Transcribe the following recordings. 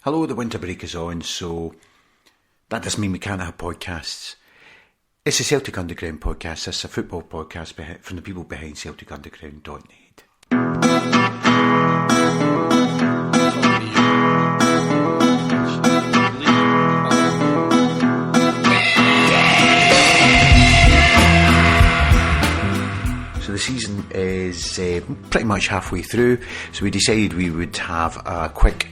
Hello, the winter break is on, so that doesn't mean we can't have podcasts. It's a Celtic Underground podcast. It's a football podcast from the people behind CelticUnderground.net. So the season is pretty much halfway through, so we decided we would have a quick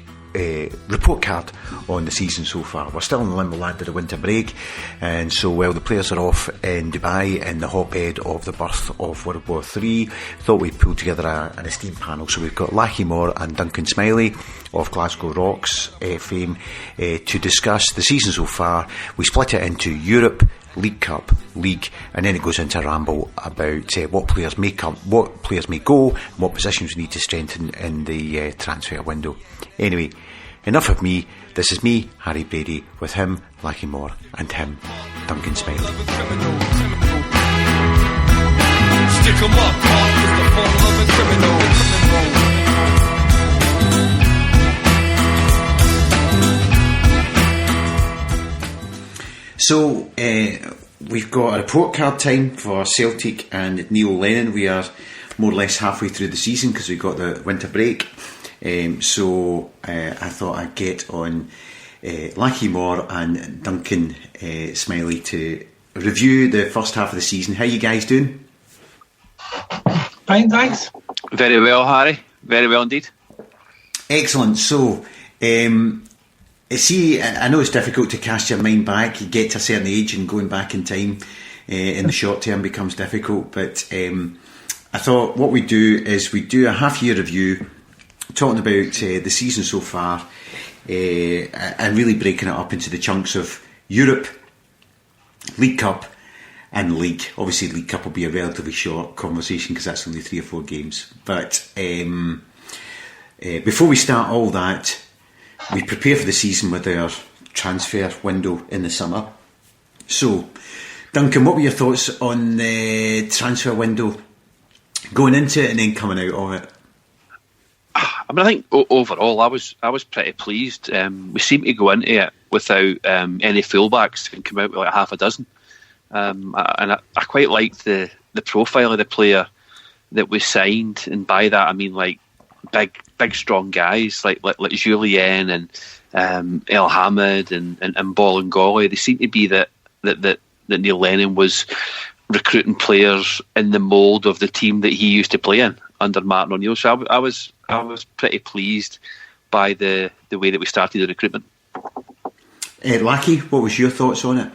report card on the season so far. We're still in the limbo-land of the winter break, and so while the players are off in Dubai in the hotbed of the birth of World War III, thought we'd pull together an esteemed panel. So we've got Lachie and Duncan Smiley of Glasgow Rocks fame to discuss the season so far. We split it into Europe, League Cup, League, and then it goes into a ramble about what players may come, what players may go, and what positions we need to strengthen in the transfer window. Anyway, enough of me. This is me, Harry Brady, with him, Lachie Moore, and him, Duncan Smiley. Stick 'em up, the form of a criminal. So, we've got a report card time for Celtic and Neil Lennon. We are more or less halfway through the season because we got the winter break. So I thought I'd get on Lachie Moore and Duncan Smiley to review the first half of the season. How you guys doing? Fine, thanks. Very well, Harry. Very well indeed. Excellent. So, see, I know it's difficult to cast your mind back. You get to a certain age and going back in time in the short term becomes difficult. But I thought what we do is we do a half-year review talking about the season so far and really breaking it up into the chunks of Europe, League Cup and League. Obviously League Cup will be a relatively short conversation because that's only 3 or 4 games. But before we start all that, we prepare for the season with our transfer window in the summer. So, Duncan, what were your thoughts on the transfer window going into it and then coming out of it? I mean, I think overall I was pretty pleased. We seemed to go into it without any fullbacks and come out with like half a dozen. And I quite liked the profile of the player that we signed, and by that I mean like big strong guys like Julien and El Hamid and Bolingoli. They seem to be that Neil Lennon was recruiting players in the mould of the team that he used to play in under Martin O'Neill. So I was pretty pleased by the way that we started the recruitment. Lachie, what was your thoughts on it?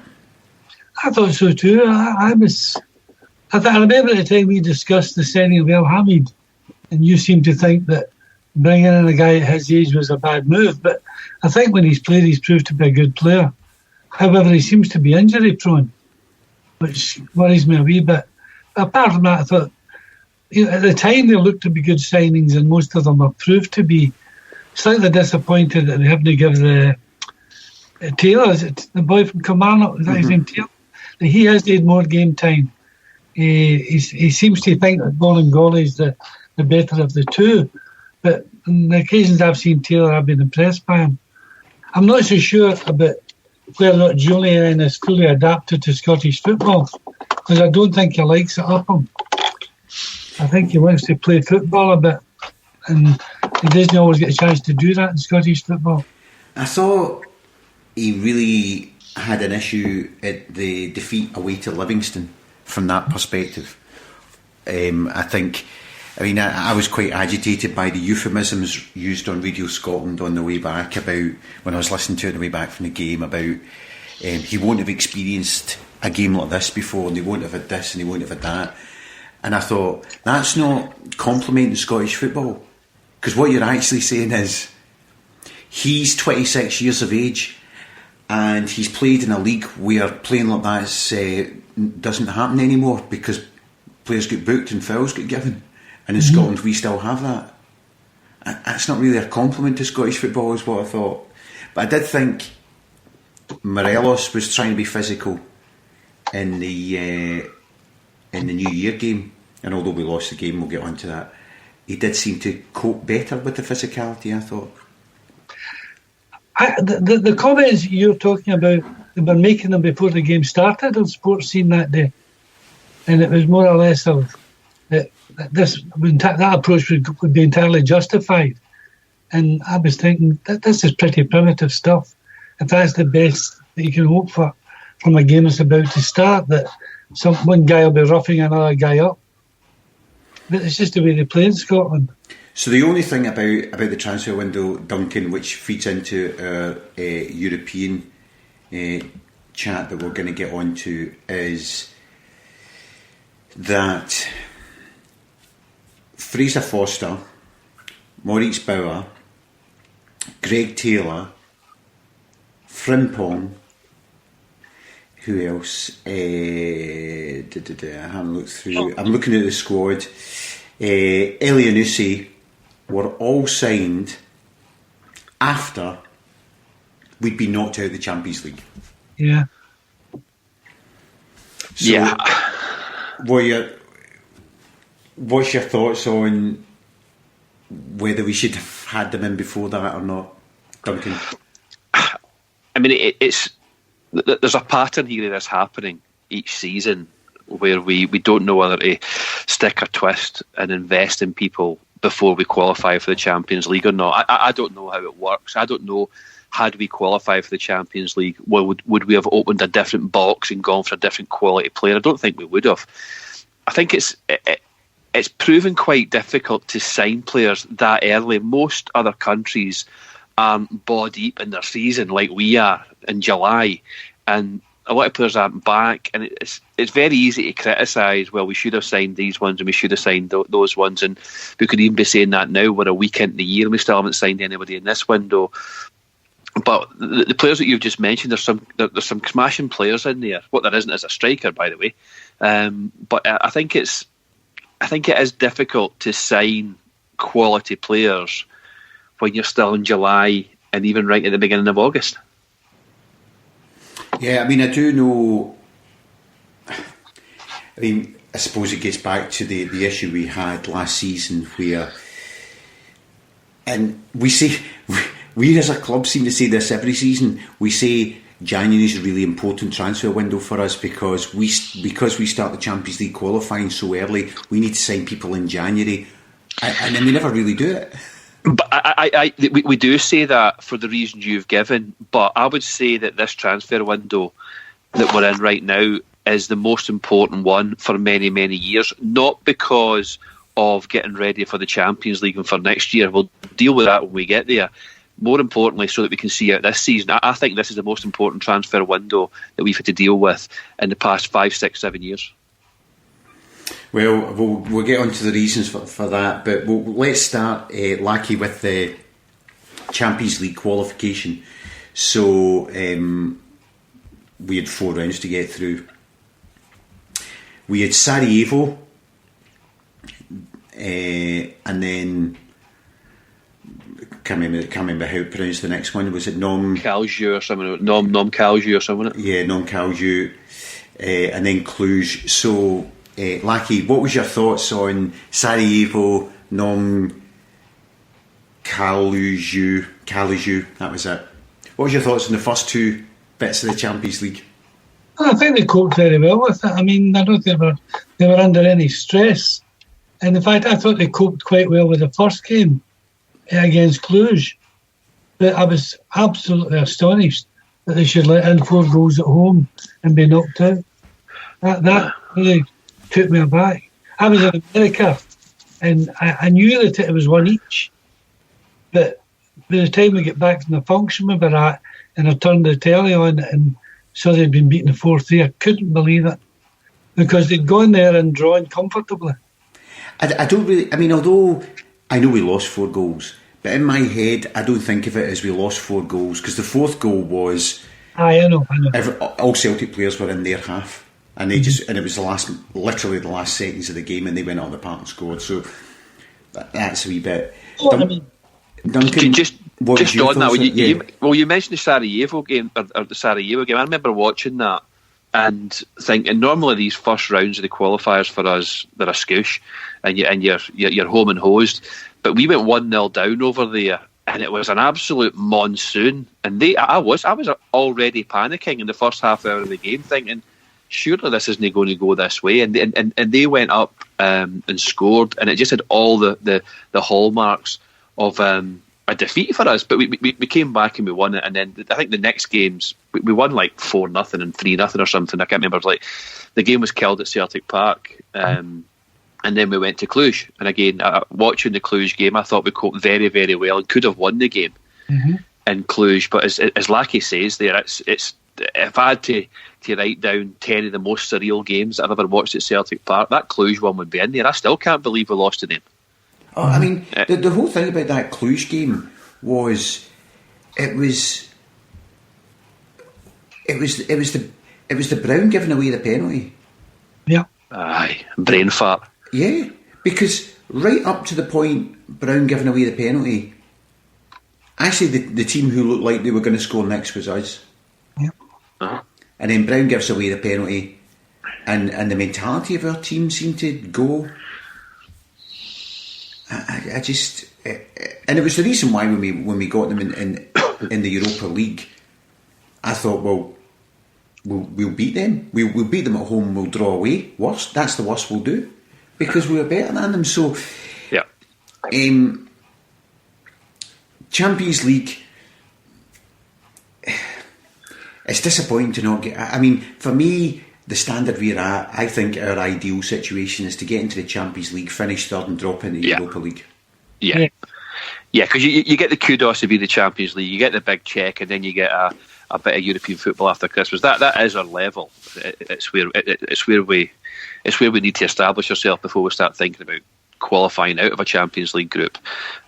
I thought so too. I remember at the time we discussed the signing of El Hamid, and you seemed to think that bringing in a guy at his age was a bad move. But I think when he's played, he's proved to be a good player. However, he seems to be injury prone, which worries me a wee bit. Apart from that, I thought, at the time they looked to be good signings, and most of them have proved to be. Slightly disappointed that they haven't given the Taylor, is it the boy from Kilmarnock, is that his name, Taylor? He has had more game time. He seems to think that Bolingoli is the better of the two, but on the occasions I've seen Taylor, I've been impressed by him. I'm not so sure about whether or not Julien is fully adapted to Scottish football, because I don't think he likes it up him. I think he wants to play football a bit, and he doesn't always get a chance to do that in Scottish football. I thought he really had an issue at the defeat away to Livingston from that perspective. I was quite agitated by the euphemisms used on Radio Scotland on the way back about, when I was listening to it on the way back from the game, about he won't have experienced a game like this before, and he won't have had this and he won't have had that. And I thought, that's not complimenting Scottish football, because what you're actually saying is he's 26 years of age and he's played in a league where playing like that doesn't happen anymore because players get booked and fouls get given. And in Scotland, we still have that. That's not really a compliment to Scottish football, is what I thought. But I did think Morelos was trying to be physical in the New Year game. And although we lost the game, we'll get on to that. He did seem to cope better with the physicality, I thought. The comments you're talking about, they were making them before the game started on Sports Scene that day, and it was more or less of that that approach would be entirely justified. And I was thinking that this is pretty primitive stuff. If that's the best that you can hope for from a game that's about to start, that one guy will be roughing another guy up. But it's just the way they play in Scotland. So the only thing about the transfer window, Duncan, which feeds into our European chat that we're going to get onto, is that Fraser Foster, Maurice Bauer, Greg Taylor, Frimpong, who else? I haven't looked through. I'm looking at the squad. Elianusi were all signed after we'd been knocked out of the Champions League. Yeah. So, yeah. What's your thoughts on whether we should have had them in before that or not, Duncan? I mean, there's a pattern here that's happening each season where we don't know whether to stick or twist and invest in people before we qualify for the Champions League or not. I don't know how it works. I don't know, had we qualified for the Champions League, would we have opened a different box and gone for a different quality player? I don't think we would have. I think it's proven quite difficult to sign players that early. Most other countries aren't ball deep in their season like we are in July, and a lot of players aren't back, and it's very easy to criticise, well, we should have signed these ones and we should have signed those ones, and we could even be saying that now. We're a week into the year and we still haven't signed anybody in this window. But the players that you've just mentioned, there's some smashing players in there. What there isn't is a striker, by the way. But I think it is difficult to sign quality players when you're still in July and even right at the beginning of August. Yeah, I mean, I do know. I mean, I suppose it gets back to the issue we had last season where, and we say, we as a club seem to say this every season, we say January is a really important transfer window for us because we start the Champions League qualifying so early, we need to sign people in January, and then we never really do it. But we do say that for the reasons you've given, but I would say that this transfer window that we're in right now is the most important one for many, many years, not because of getting ready for the Champions League and for next year. We'll deal with that when we get there. More importantly, so that we can see out this season. I think this is the most important transfer window that we've had to deal with in the past 5, 6, 7 years. Well, we'll get on to the reasons for that, but let's start, Lachie, with the Champions League qualification. So we had 4 rounds to get through. We had Sarajevo, and then can't remember how to pronounce the next one. Was it Kalju or something? Nom Kalju or something? Yeah, Nom Kalju, and then Cluj. So, Lachie, what was your thoughts on Sarajevo, Nom Kalju? That was it. What was your thoughts on the first 2 bits of the Champions League? Well, I think they coped very well with it. I mean, I don't think they were under any stress. And in fact, I thought they coped quite well with the first game against Cluj. But I was absolutely astonished that they should let in 4 goals at home and be knocked out. That really took me aback. I was in America and I knew that it was 1 each. But by the time we get back from the function we were at and I turned the telly on and saw they'd been beaten 4-3, I couldn't believe it. Because they'd gone there and drawn comfortably. I don't really, I mean, although I know we lost 4 goals, but in my head, I don't think of it as we lost 4 goals because the 4th goal was. I know. All Celtic players were in their half, and they and it was literally the last seconds of the game, and they went on the park and scored. So that's a wee bit. Well, I mean, Duncan, just on that, you mentioned the Sarajevo game or the Sarajevo game. I remember watching that and thinking normally these first rounds of the qualifiers for us, they're a scoosh, and you're home and hosed. But we went 1-0 down over there, and it was an absolute monsoon. And I was already panicking in the first half hour of the game, thinking, surely this isn't going to go this way. And they went up and scored, and it just had all the hallmarks of a defeat for us. But we came back and we won it. And then I think the next games we won like 4-0 and 3-0 or something. I can't remember. It was like the game was killed at Celtic Park. And then we went to Cluj. And again, watching the Cluj game, I thought we coped very, very well and could have won the game in Cluj. But as Lachie says there, it's if I had to write down 10 of the most surreal games I've ever watched at Celtic Park, that Cluj one would be in there. I still can't believe we lost to them. Oh, I mean, the whole thing about that Cluj game was it was the Brown giving away the penalty. Yeah. Aye, brain fart. Yeah, because right up to the point Brown giving away the penalty, actually the team who looked like they were going to score next was us. Yeah. Uh-huh. And then Brown gives away the penalty, and the mentality of our team seemed to go. I just, and it was the reason why when we got them in the Europa League, I thought, well, we'll beat them. We'll beat them at home. We'll draw away. Worst, that's the worst we'll do, because we were better than them. So, yeah. Champions League. It's disappointing to not get. I mean, for me, the standard we're at, I think our ideal situation is to get into the Champions League, finish third, and drop into the Europa League. Yeah, because you get the kudos to be the Champions League, you get the big check, and then you get a bit of European football after Christmas. That is our level. It's where we need to establish ourselves before we start thinking about qualifying out of a Champions League group.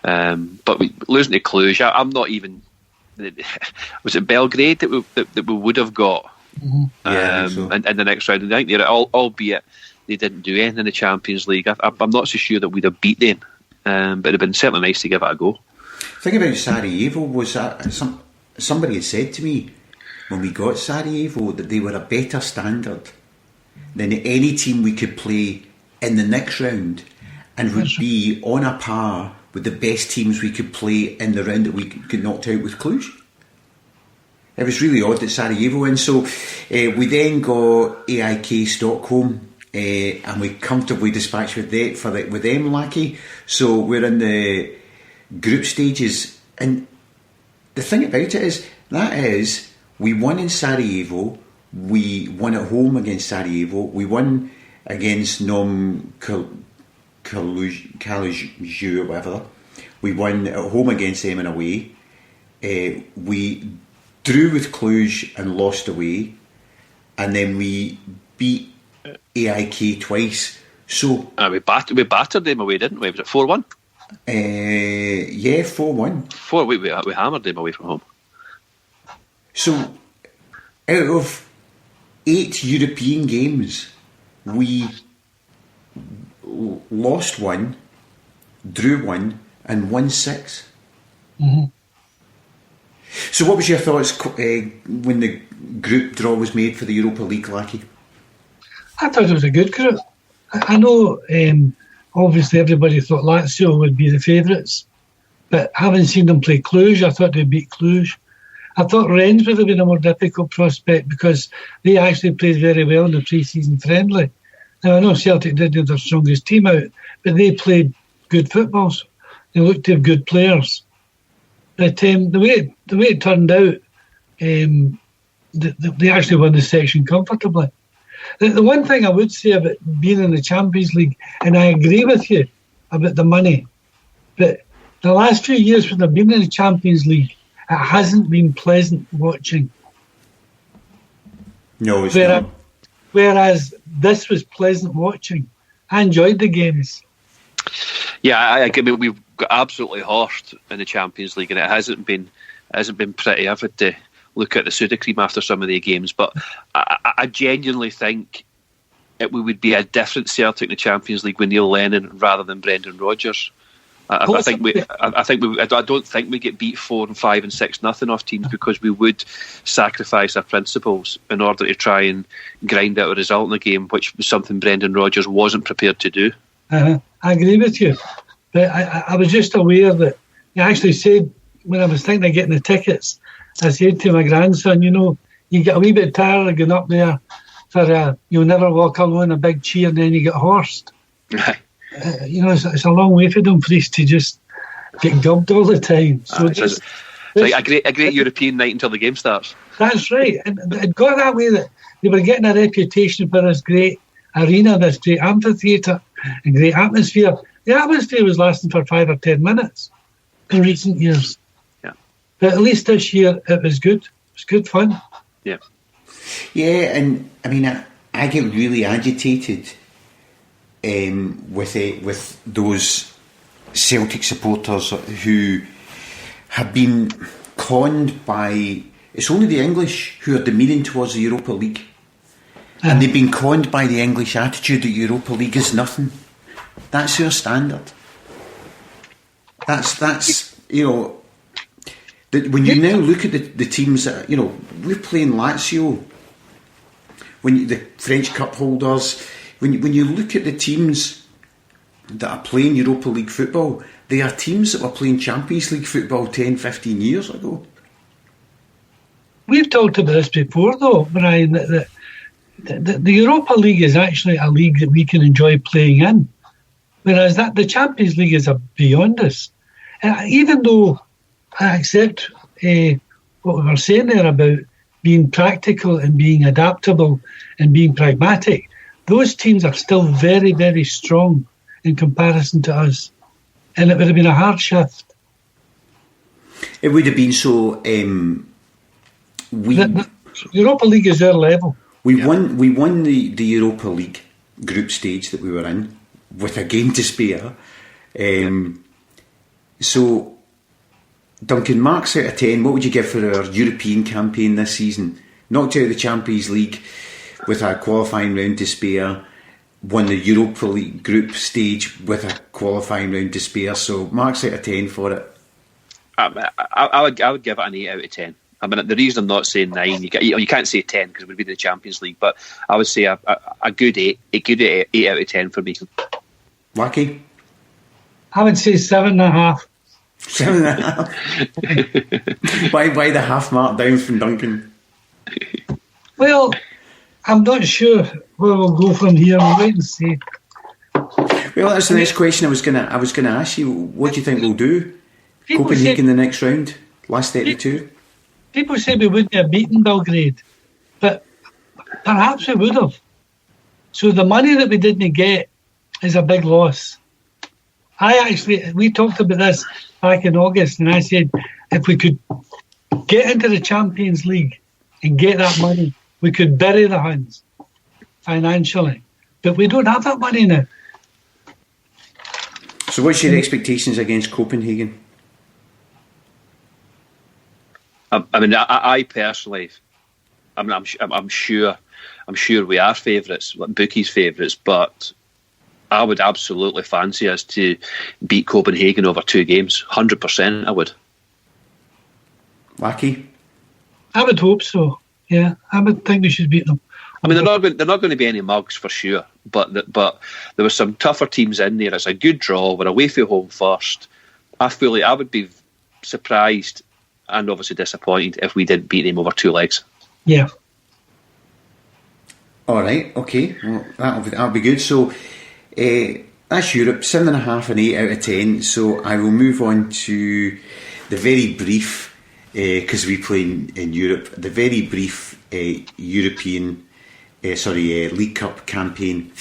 But losing to Cluj, I'm not even. Was it Belgrade that we would have got? Mm-hmm. In the next round? And I think they're albeit they didn't do anything in the Champions League. I'm not so sure that we'd have beat them, but it'd have been certainly nice to give it a go. The thing about Sarajevo was that somebody had said to me when we got Sarajevo that they were a better standard than any team we could play in the next round, and would be on a par with the best teams we could play in the round that we got knocked out with Cluj. It was really odd that Sarajevo, and so we then got AIK Stockholm, and we comfortably dispatched with them, Lachie. So we're in the group stages, and the thing about it is we won in Sarajevo, we won at home against Sarajevo, we won against Nom Kalaju or whatever. We won at home against them and away. We drew with Cluj and lost away, and then we beat AIK twice. So we battered them away, didn't we? Was it 4-1? Yeah, 4-1. We hammered them away from home. So out of 8 European games, we lost 1, drew 1, and won 6. Mm-hmm. So what was your thoughts when the group draw was made for the Europa League, Lachie? I thought it was a good group. I know obviously everybody thought Lazio would be the favourites, but having seen them play Cluj, I thought they'd beat Cluj. I thought Rennes would have been a more difficult prospect because they actually played very well in the pre-season friendly. Now, I know Celtic didn't have their strongest team out, but they played good football. So they looked to have good players. But the way it turned out, they actually won the section comfortably. The one thing I would say about being in the Champions League, and I agree with you about the money, but the last few years when they've been in the Champions League, it hasn't been pleasant watching. No, it's not. Whereas this was pleasant watching. I enjoyed the games. Yeah, I mean, we've got absolutely horsed in the Champions League, and it hasn't been pretty. I've had to look at the soda cream after some of the games, but I genuinely think we would be a different Celtic in the Champions League with Neil Lennon rather than Brendan Rodgers. I don't think we get beat 4 and 5 and 6-0 off teams because we would sacrifice our principles in order to try and grind out a result in the game, which was something Brendan Rodgers wasn't prepared to do. I agree with you, but I was just aware that he actually said when I was thinking of getting the tickets, I said to my grandson, you get a wee bit tired of going up there for you'll never walk alone, a big cheer, and then you get horsed. It's a long way for them for us to just get gubbed all the time. So it's like a great European night until the game starts. That's right. And it got that way that they were getting a reputation for this great arena, this great amphitheatre, and great atmosphere. The atmosphere was lasting for 5 or 10 minutes in recent years. Yeah. But at least this year it was good. It was good fun. Yeah. Yeah, and I mean, I get really agitated with those Celtic supporters who have been conned by. It's only the English who are demeaning towards the Europa League, and they've been conned by the English attitude that Europa League is nothing. That's your standard. That's when you now look at the teams that we're playing Lazio, the French Cup holders. When you look at the teams that are playing Europa League football, they are teams that were playing Champions League football 10, 15 years ago. We've talked about this before, though, Brian, that the Europa League is actually a league that we can enjoy playing in, whereas the Champions League is beyond us. Even though I accept what we were saying there about being practical and being adaptable and being pragmatic, those teams are still very, very strong in comparison to us. And it would have been a hard shift. It would have been so. The Europa League is our level. We won the Europa League group stage that we were in with a game to spare. So, Duncan, marks out of 10, what would you give for our European campaign this season? Knocked out of the Champions League with a qualifying round to spare, won the Europa League group stage with a qualifying round to spare. So, marks out of 10 for it. I would give it an 8 out of 10. I mean, the reason I'm not saying 9, you can't say 10 because it would be the Champions League, but I would say a good 8, a good 8 out of 10 for me. Lachie? I would say 7.5. 7.5? Why the half mark down from Duncan? Well, I'm not sure where we'll go from here. We'll wait and see. Well, that's the next question I was gonna ask you. What do you think we'll do? Copenhagen the next round, last 32. People say we wouldn't have beaten Belgrade, but perhaps we would have. So the money that we didn't get is a big loss. We talked about this back in August, and I said if we could get into the Champions League and get that money, we could bury the Huns financially. But we don't have that money now. So what's your expectations against Copenhagen? I mean, I personally, I'm sure we are favourites, like bookies' favourites, but I would absolutely fancy us to beat Copenhagen over 2 games. 100%, I would. Lachie? I would hope so. Yeah, I would think we should beat them. I mean, they're not going to be any mugs for sure, but there were some tougher teams in there. It's a good draw. We're away from home first. I would be surprised and obviously disappointed if we didn't beat them over 2 legs. Yeah. All right. Okay. Well, that'll be good. So that's Europe. 7.5 and 8 out of 10. So I will move on to the very brief, because we play in Europe. The very brief European, League Cup campaign.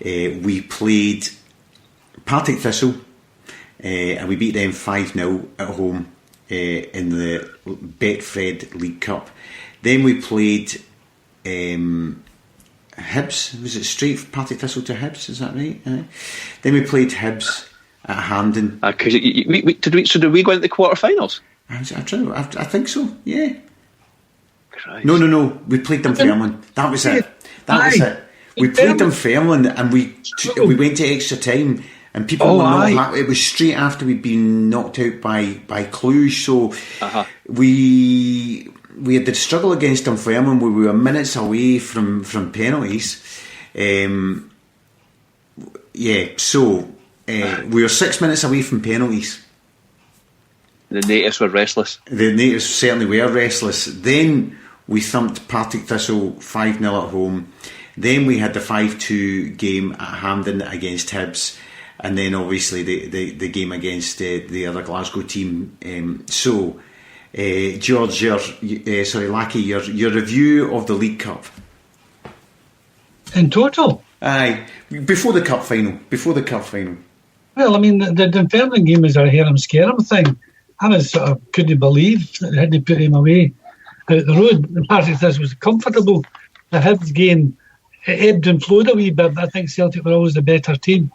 We played Partick Thistle, and we beat them 5-0 at home. In the Betfred League Cup. Then we played Hibs. Was it straight Partick Thistle to Hibs? Is that right? Then we played Hibs at Hampden. Did we go into the quarterfinals? I think so. Yeah. Christ. No. We played Dunfermline. That was it. We played Dunfermline, and we went to extra time. And people were not happy. It was straight after we'd been knocked out by Cluj, so we had to struggle against Dunfermline where we were minutes away from penalties. We were 6 minutes away from penalties, The natives were restless. The natives certainly were restless. Then we thumped Partick Thistle 5-0 at home. Then we had the 5-2 game at Hampden against Hibs, and then obviously the game against the other Glasgow team. George, Lachie, your review of the League Cup. In total? Aye, before the cup final. Well, I mean, the Dunfermline game was a harem-scarum thing. I was sort of couldn't believe that they had to put him away out the road. The Partick Thistle was comfortable. The Hibs game, it ebbed and flowed a wee bit, but I think Celtic were always the better team.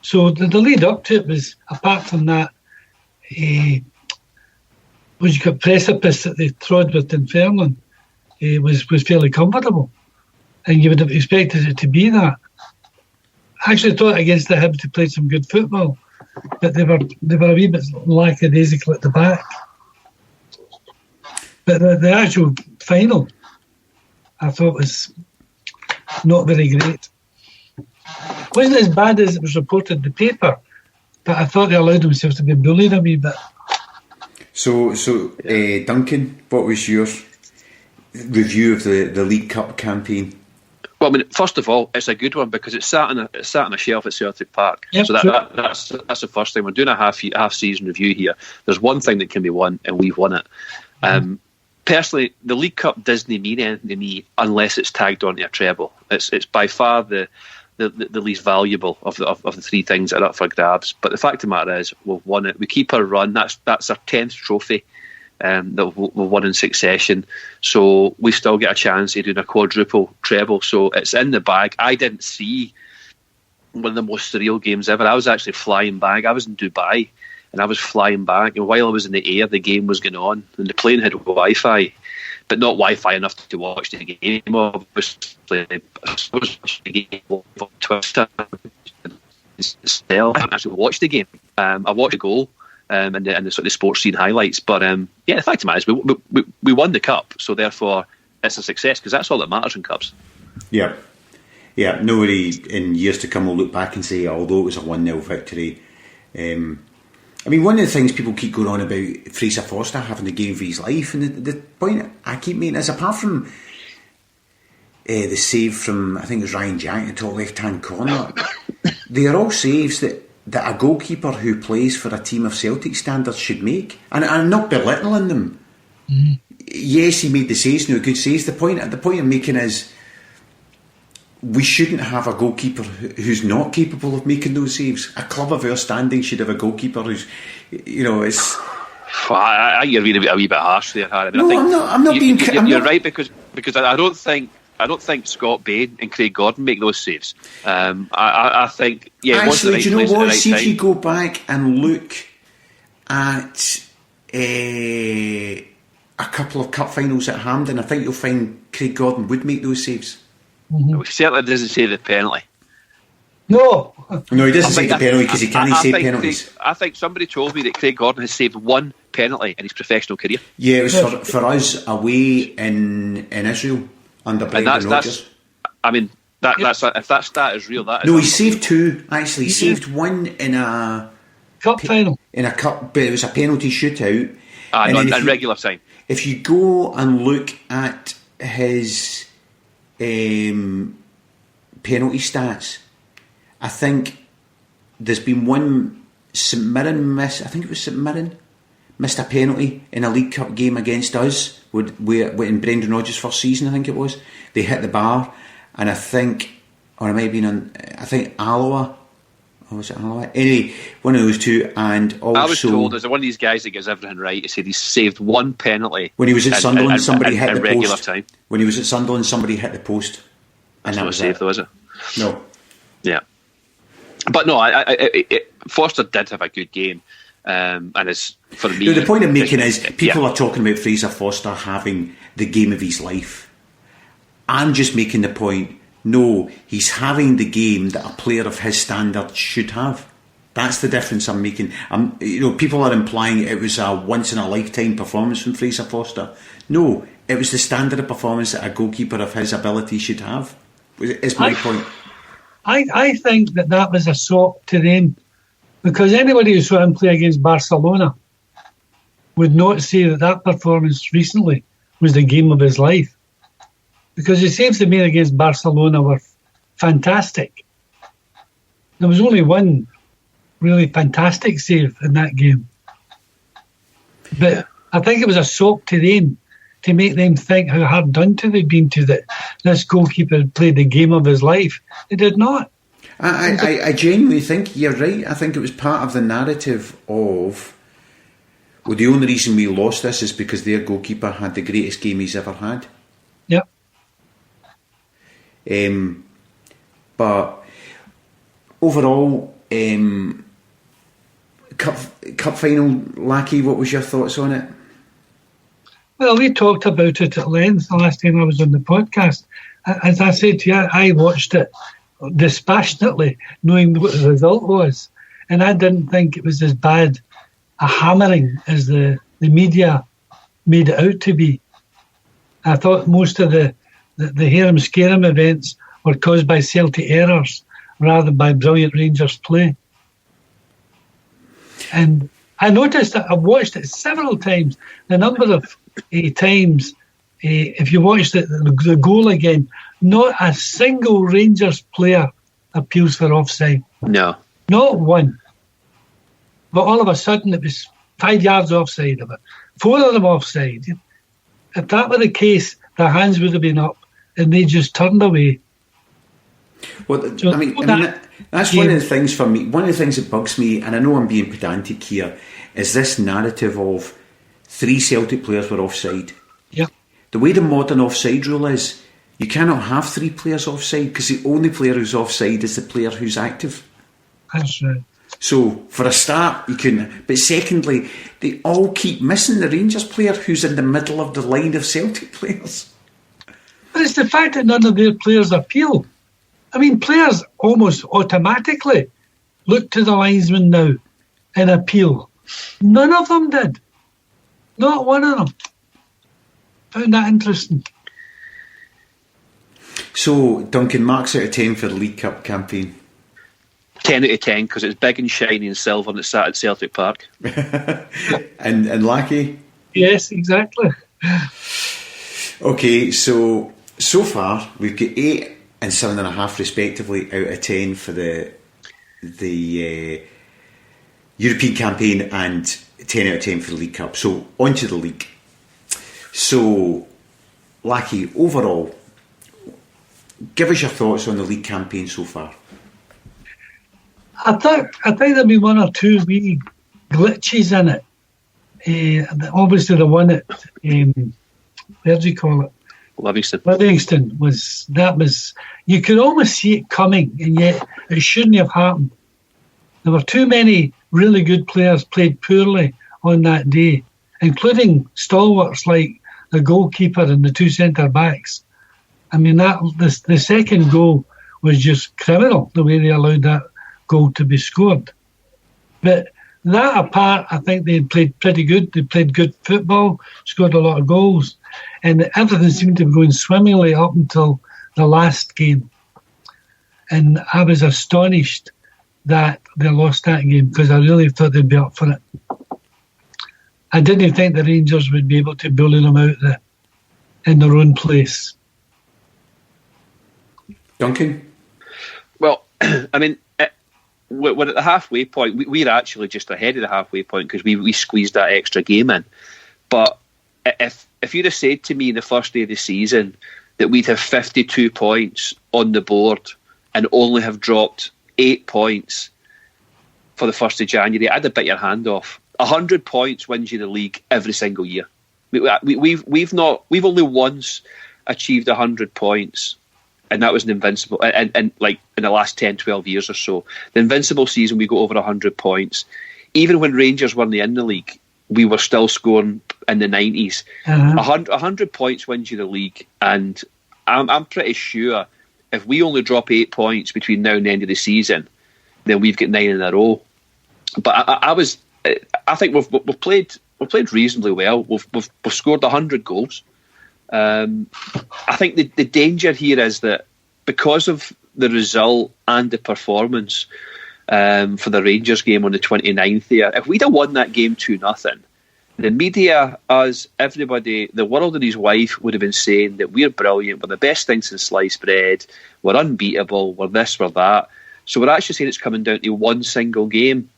So the lead up to it was, apart from that, was you got precipice that they trod with Dunfermline, was fairly comfortable. And you would have expected it to be that. I actually thought against the Hibs they played some good football, but they were a wee bit lackadaisical at the back. But the actual final, I thought was not very great. Wasn't as bad as it was reported in the paper, but I thought they allowed themselves to be bullied a wee bit. So, Duncan, what was your review of the League Cup campaign? Well, I mean, first of all, it's a good one because it's sat on a shelf at Celtic Park. Yep, so that's the first thing. We're doing a half season review here. There's one thing that can be won, and we've won it. Personally, the League Cup doesn't mean anything to me unless it's tagged onto a treble. It's by far the least valuable of the three things that are up for grabs. But the fact of the matter is, we've won it. We keep our run. That's our 10th trophy that we've won in succession. So we still get a chance of doing a quadruple treble. So it's in the bag. I didn't see one of the most surreal games ever. I was actually flying back. I was in Dubai and I was flying back. And while I was in the air, the game was going on. And the plane had Wi-Fi, but not Wi-Fi enough to watch the game. Obviously, I was watching the game on Twitter. I didn't actually watch the game. I watched the goal and the sort of sports scene highlights. But the fact of the matter is, we won the cup, so therefore it's a success because that's all that matters in cups. Yeah. Nobody in years to come will look back and say, although it was a 1-0 victory. I mean, one of the things people keep going on about Fraser Forster having the game of his life, and the point I keep making is, apart from the save from, I think it was Ryan Jack in the top left-hand corner, they are all saves that a goalkeeper who plays for a team of Celtic standards should make. And I'm not belittling them. Mm. Yes, he made the saves, no good saves. The point I'm making is, we shouldn't have a goalkeeper who's not capable of making those saves. A club of our standing should have a goalkeeper who's, it's... I you're being a wee bit harsh there, Harry. I mean, no, I'm not being... You're right, because I don't think Scott Bain and Craig Gordon make those saves. I think... Actually, do you know what? See, time. if you go back and look at a couple of cup finals at Hampden, I think you'll find Craig Gordon would make those saves. Mm-hmm. He certainly doesn't say the penalty. No, he doesn't say the penalty because he can't save penalties. I think somebody told me that Craig Gordon has saved one penalty in his professional career. Yeah, it was for us away in Israel under Brendan Rodgers. I mean, that's if that stat is real, that is. No, he saved two. Actually, he saved one in a cup final. In a cup, but it was a penalty shootout. In regular time. If you go and look at his penalty stats, I think there's been one St Mirren miss. I think it was St Mirren missed a penalty in a League Cup game against us in Brendan Rodgers' first season. I think it was. They hit the bar, and I think, or it might have been on, I think Alloa. Or was it Alloa? Anyway, one of those two. And also, I was told there's one of these guys that gets everything right. He said he saved one penalty when he was at Sunderland. Somebody hit the regular post. Time. When he was at Sunderland, somebody hit the post. That's not a save, though, is it? No. Yeah. But no, Forster did have a good game, and it's for me. No, the point I'm making is people are talking about Fraser Forster having the game of his life. I'm just making the point. No, he's having the game that a player of his standard should have. That's the difference I'm making. People are implying it was a once in a lifetime performance from Fraser Forster. No, it was the standard of performance that a goalkeeper of his ability should have. Is my point. I think that was a sop to them, because anybody who saw him play against Barcelona would not say that performance recently was the game of his life. Because his saves he made against Barcelona were fantastic. There was only one really fantastic save in that game. But I think it was a sock to them to make them think how hard done to they'd been to that this goalkeeper had played the game of his life. They did not. I genuinely think you're right. I think it was part of the narrative of, well, the only reason we lost this is because their goalkeeper had the greatest game he's ever had. Yep. But overall, cup final, Lachie, what was your thoughts on it? Well, we talked about it at length the last time I was on the podcast. As I said to you, I watched it dispassionately, knowing what the result was. And I didn't think it was as bad a hammering as the media made it out to be. I thought most of the harem scarum events were caused by Celtic errors rather than by brilliant Rangers play. And I noticed that I've watched it several times. The number of times, if you watch the goal again, not a single Rangers player appeals for offside. No. Not one. But all of a sudden it was 5 yards offside of it. 4 of them offside. If that were the case, their hands would have been up and they just turned away. Well, so, that's one of the things for me. One of the things that bugs me, and I know I'm being pedantic here, is this narrative of 3 Celtic players were offside. Yeah. The way the modern offside rule is, you cannot have 3 players offside because the only player who's offside is the player who's active. That's right. So, for a start, you can. But secondly, they all keep missing the Rangers player who's in the middle of the line of Celtic players. But it's the fact that none of their players appeal. I mean, players almost automatically look to the linesman now and appeal. None of them did. Not one of them. Found that interesting. So, Duncan, marks out of 10 for the League Cup campaign. 10 out of 10 because it's big and shiny and silver and it's sat at Celtic Park. and Lachie? Yes, exactly. Okay, so far we've got 8 and 7.5 respectively out of 10 for the European campaign and 10 out of 10 for the League Cup. So on to the league. So, Lachie, overall, give us your thoughts on the league campaign so far. I think there'll be 1 or 2 wee glitches in it. Obviously, the one at where do you call it? Livingston was you could almost see it coming, and yet it shouldn't have happened. There were too many really good players played poorly on that day, including stalwarts like the goalkeeper and the 2 centre backs. I mean, the second goal was just criminal, the way they allowed that goal to be scored. But that apart, I think they played pretty good. They played good football, scored a lot of goals, and everything seemed to be going swimmingly up until the last game. And I was astonished that they lost that game because I really thought they'd be up for it. I didn't think the Rangers would be able to bully them out in their own place. Duncan? Well, I mean, we're at the halfway point. We're actually just ahead of the halfway point because we squeezed that extra game in. But if you'd have said to me the first day of the season that we'd have 52 points on the board and only have dropped 8 points for the 1st of January, I'd have bit your hand off. 100 points wins you the league every single year. We've only once achieved 100 points, and that was an invincible. And like in the last 10, 12 years or so, the invincible season we got over 100 points. Even when Rangers weren't in the league, we were still scoring in the 90s. 100 points wins you the league, and I'm pretty sure if we only drop 8 points between now and the end of the season, then we've got 9 in a row. But I think we've played reasonably well. We've scored 100 goals. I think the danger here is that because of the result and the performance for the Rangers game on the 29th there, if we'd have won that game 2-0, the media, us, everybody, the world and his wife would have been saying that we're brilliant, we're the best thing since sliced bread, we're unbeatable, we're this, we're that. So we're actually saying it's coming down to one single game.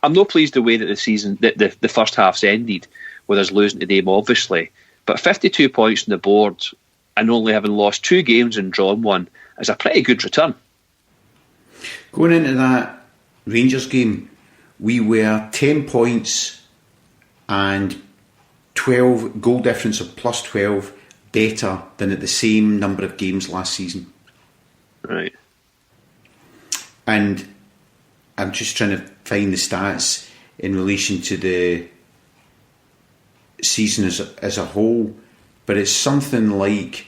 I'm not pleased the way that the season, the first half's ended, with us losing to them, obviously. But 52 points on the board and only having lost 2 games and drawn 1 is a pretty good return. Going into that Rangers game, we were 10 points and 12 goal difference of plus 12 better than at the same number of games last season. Right. And I'm just trying to find the stats in relation to the season as a whole, but it's something like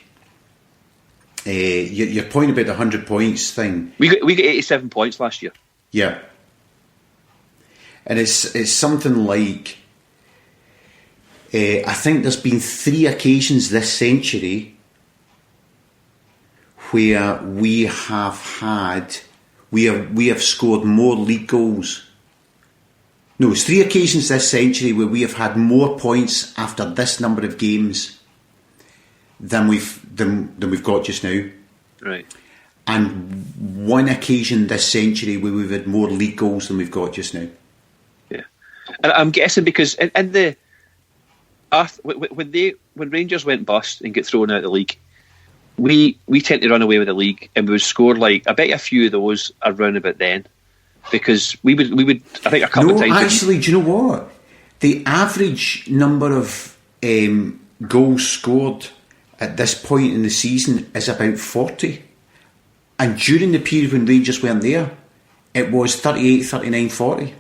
your point about the 100 points thing. We got 87 points last year. Yeah, and it's something like I think there's been 3 occasions this century where we have scored more league goals. No, it's 3 occasions this century where we have had more points after this number of games than we've got just now. Right. And 1 occasion this century where we've had more league goals than we've got just now. Yeah, and I'm guessing because in the when Rangers went bust and get thrown out of the league, we tend to run away with the league, and we would score like I bet you a few of those around about then, because we would I think a couple of times. No, actually, do you know what? The average number of goals scored at this point in the season is about 40, and during the period when Rangers weren't there, it was 38, 39, 40.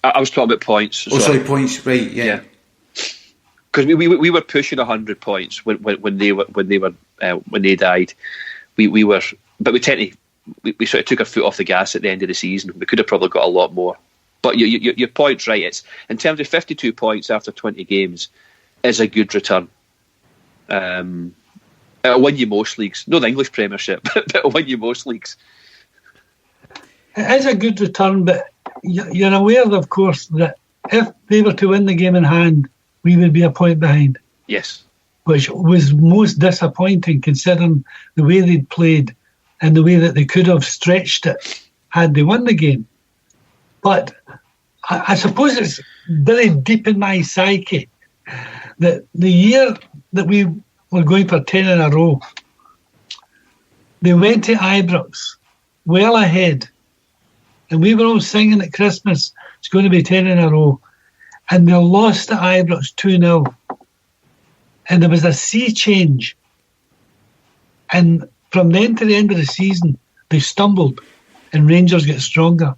I was talking about points. Oh, sorry, points, right? Yeah. Because we were pushing 100 points when they died. We were, but we tend to we sort of took our foot off the gas at the end of the season. We could have probably got a lot more. But your point's right. It's in terms of 52 points after 20 games is a good return. It'll win you most leagues, not the English Premiership, but it'll win you most leagues. It is a good return, but you're aware, of course, that if they were to win the game in hand, we would be a point behind. Yes. Which was most disappointing considering the way they'd played and the way that they could have stretched it had they won the game. But I suppose it's very deep in my psyche that the year that we were going for 10 in a row, they went to Ibrox well ahead, and we were all singing at Christmas, it's going to be 10 in a row, and they lost to Ibrox 2-0. And there was a sea change. And from then to the end of the season, they stumbled and Rangers get stronger.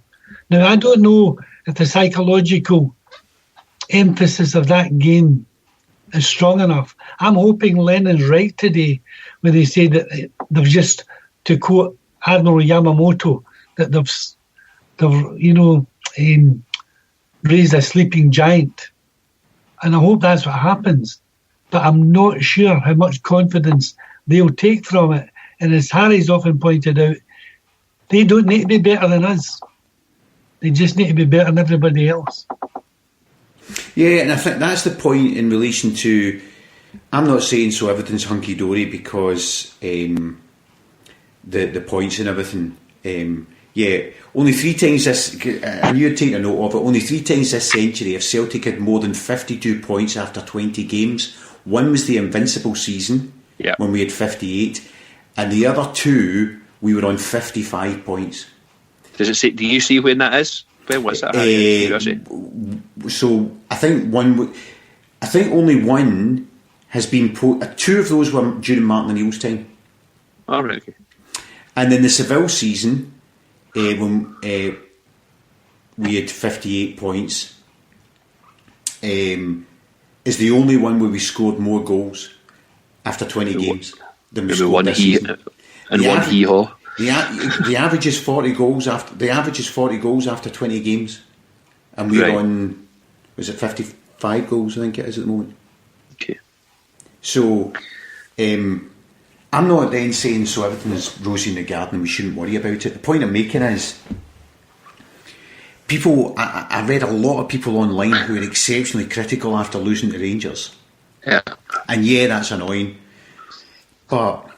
Now, I don't know if the psychological emphasis of that game is strong enough. I'm hoping Lennon's right today when they say that they've just, to quote Admiral Yamamoto, that they've raised a sleeping giant. And I hope that's what happens. But I'm not sure how much confidence they'll take from it. And as Harry's often pointed out, they don't need to be better than us. They just need to be better than everybody else. Yeah, and I think that's the point in relation to, I'm not saying so everything's hunky-dory because the points and everything. Only 3 times this, and you're taking a note of it, only 3 times this century have Celtic had more than 52 points after 20 games. One was the invincible season, when we had 58, and the other 2 we were on 55 points. Does it say? Do you see when that is? When was that? So I think only one has been 2 of those were during Martin O'Neill's time. Oh, right, okay. And then the Seville season, when we had 58 points, is the only one where we scored more goals after 20 games than we scored this season. And one hee-haw. The average is 40 goals after 20 games, and we're on, was it 55 goals? I think it is at the moment. Okay. So, I'm not then saying so everything is rosy in the garden and we shouldn't worry about it. The point I'm making is, I read a lot of people online who are exceptionally critical after losing to Rangers. Yeah. And that's annoying. But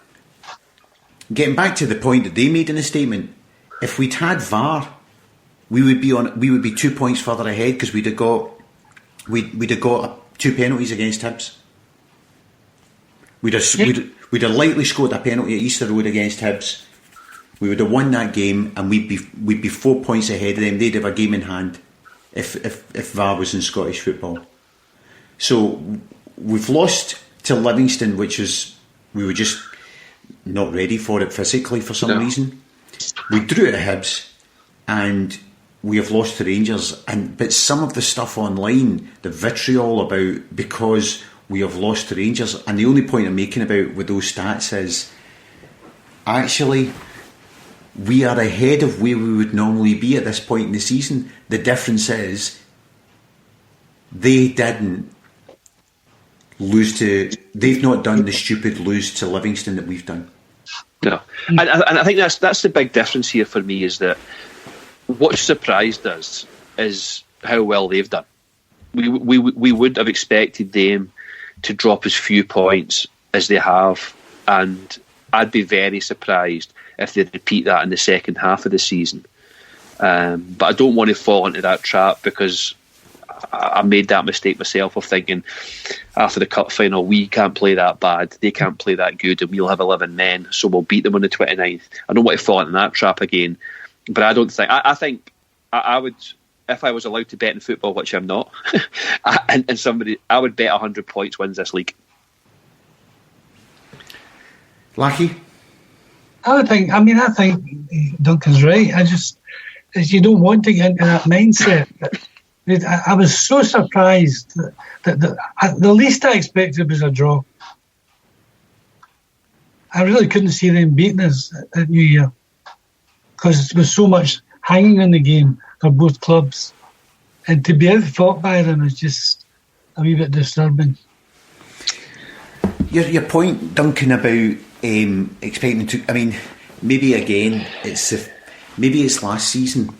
getting back to the point that they made in the statement, if we'd had VAR, we would be 2 points further ahead because we'd have got 2 penalties against Hibs. We'd have likely scored a penalty at Easter Road against Hibs. We would have won that game, and we'd be 4 points ahead of them. They'd have a game in hand if VAR was in Scottish football. So we've lost to Livingston, which is we were just not ready for it physically for some reason. We drew it at Hibs, and we have lost to Rangers. But some of the stuff online, the vitriol about because we have lost to Rangers, and the only point I'm making about with those stats is actually we are ahead of where we would normally be at this point in the season. The difference is they didn't lose to. They've not done the stupid lose to Livingston that we've done. No, and I think that's the big difference here for me, is that what surprised us is how well they've done. We would have expected them to drop as few points as they have, and I'd be very surprised if they repeat that in the second half of the season. But I don't want to fall into that trap, because I made that mistake myself of thinking after the cup final, we can't play that bad, they can't play that good, and we'll have 11 men, so we'll beat them on the 29th. I don't want to fall into that trap again. But I don't think... I think I would... If I was allowed to bet in football, which I'm not, I would bet 100 points wins this league. Lachie? I think Duncan's right. You don't want to get into that mindset. I was so surprised that the least I expected was a draw. I really couldn't see them beating us at New Year, because there was so much hanging on the game for both clubs, and to be out-fought by them is just a wee bit disturbing. Your point, Duncan, about expecting to... I mean, maybe again, it's last season,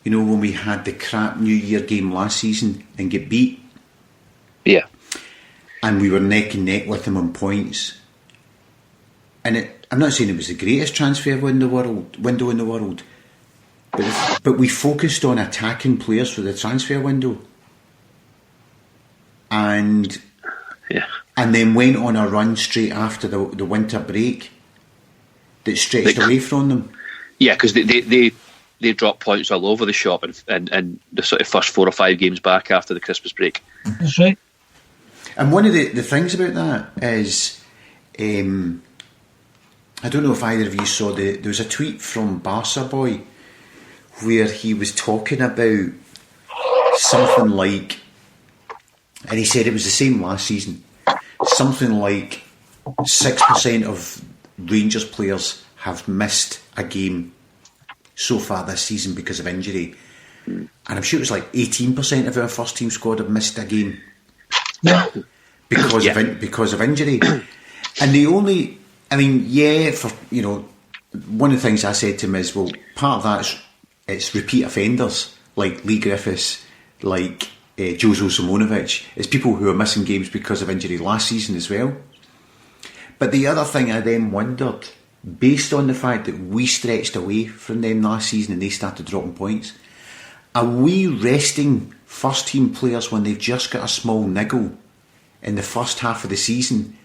when we had the crap New Year game last season and get beat. Yeah. And we were neck and neck with them on points. And I'm not saying it was the greatest transfer window in the world, but we focused on attacking players for the transfer window, and then went on a run straight after the winter break that stretched away from them. Yeah, because they dropped points all over the shop and the sort of first 4 or 5 games back after the Christmas break. That's right. And one of the things about that is, I don't know if either of you saw there was a tweet from Barca Boy where he was talking about something like, and he said it was the same last season, something like 6% of Rangers players have missed a game so far this season because of injury. And I'm sure it was like 18% of our first team squad have missed a game because of injury. And the only... I mean, one of the things I said to him is, well, part of it's repeat offenders like Lee Griffiths, like Jozo Simonovic. It's people who are missing games because of injury last season as well. But the other thing I then wondered, based on the fact that we stretched away from them last season and they started dropping points, are we resting first team players when they've just got a small niggle in the first half of the season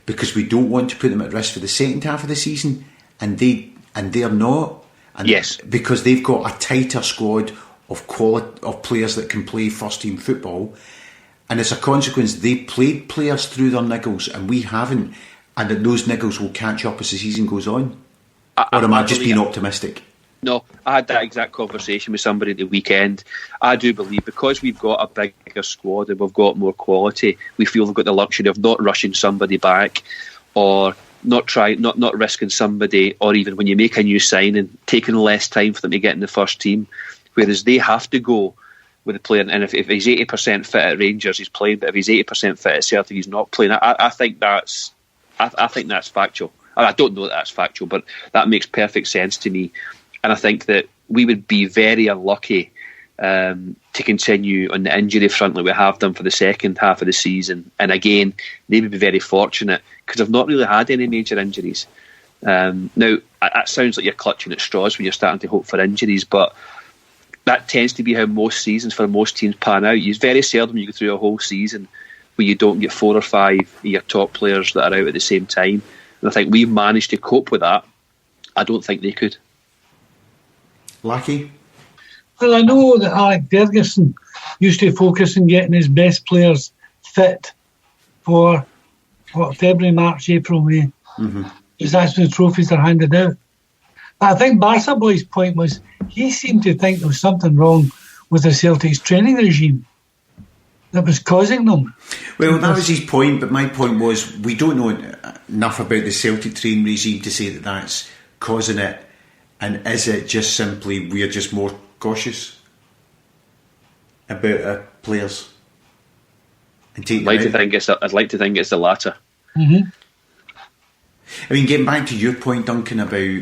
because we don't want to put them at risk for the second half of the season, and they're not? And yes, because they've got a tighter squad of players that can play first team football, and as a consequence they played players through their niggles and we haven't, and that those niggles will catch up as the season goes on. Or am I just being optimistic? No, I had that exact conversation with somebody at the weekend. I do believe because we've got a bigger squad and we've got more quality, we feel we've got the luxury of not rushing somebody back, or not risking somebody, or even when you make a new signing, taking less time for them to get in the first team, whereas they have to go with the player. And if he's 80% fit at Rangers, he's playing, but if he's 80% fit at Celtic, he's not playing. I think that's factual. I don't know that that's factual, but that makes perfect sense to me. And I think that we would be very unlucky to continue on the injury front like we have done for the second half of the season. And again, they would be very fortunate because they've not really had any major injuries. Now, that sounds like you're clutching at straws when you're starting to hope for injuries, but that tends to be how most seasons for most teams pan out. It's very seldom you go through a whole season where you don't get 4 or 5 of your top players that are out at the same time. And I think we've managed to cope with that. I don't think they could. Lachie? Well, I know that Alec Ferguson used to focus on getting his best players fit for February, March, April, May. Because that's when the trophies are handed out. But I think Barca Boy's point was he seemed to think there was something wrong with the Celtic's training regime that was causing them. Well, that was his point, but my point was we don't know enough about the Celtic training regime to say that that's causing it, and is it just simply we're just more cautious about our players and taking I'd like to think it's the latter. I mean, getting back to your point, Duncan, about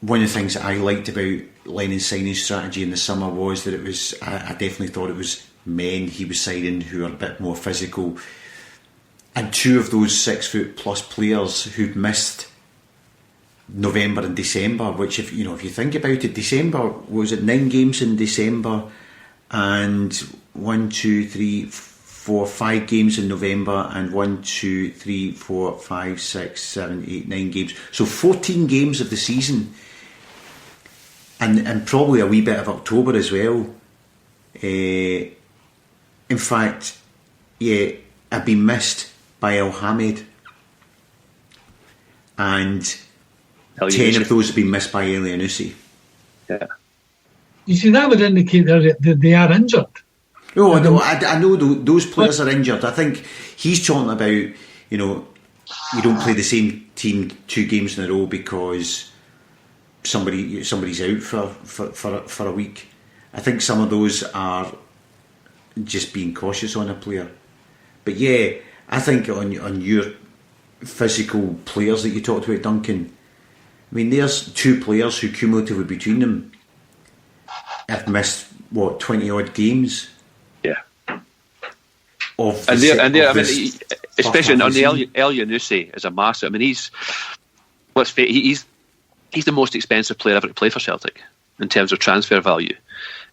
one of the things that I liked about Lennon's signing strategy in the summer was that it was, I definitely thought it was men he was signing who are a bit more physical, and 2 of those 6 foot plus players who'd missed November and December, which if you think about it, December, was it 9 games in December and 1, 2, 3, 4, 5 games in November and 1, 2, 3, 4, 5, 6, 7, 8, 9 games. So 14 games of the season, and probably a wee bit of October as well. In fact, I've been missed by El Hamid, and 10 of those have been missed by Elyounoussi. Yeah. You see, that would indicate that they are injured. Oh, I know those players are injured. I think he's talking about, you don't play the same team 2 games in a row because somebody's out for a week. I think some of those are just being cautious on a player. But yeah, I think on your physical players that you talked about, Duncan, I mean, there's 2 players who cumulatively between them have missed 20 odd games. Yeah. Especially on the Elyounoussi is a massive. I mean, he's the most expensive player ever to play for Celtic in terms of transfer value,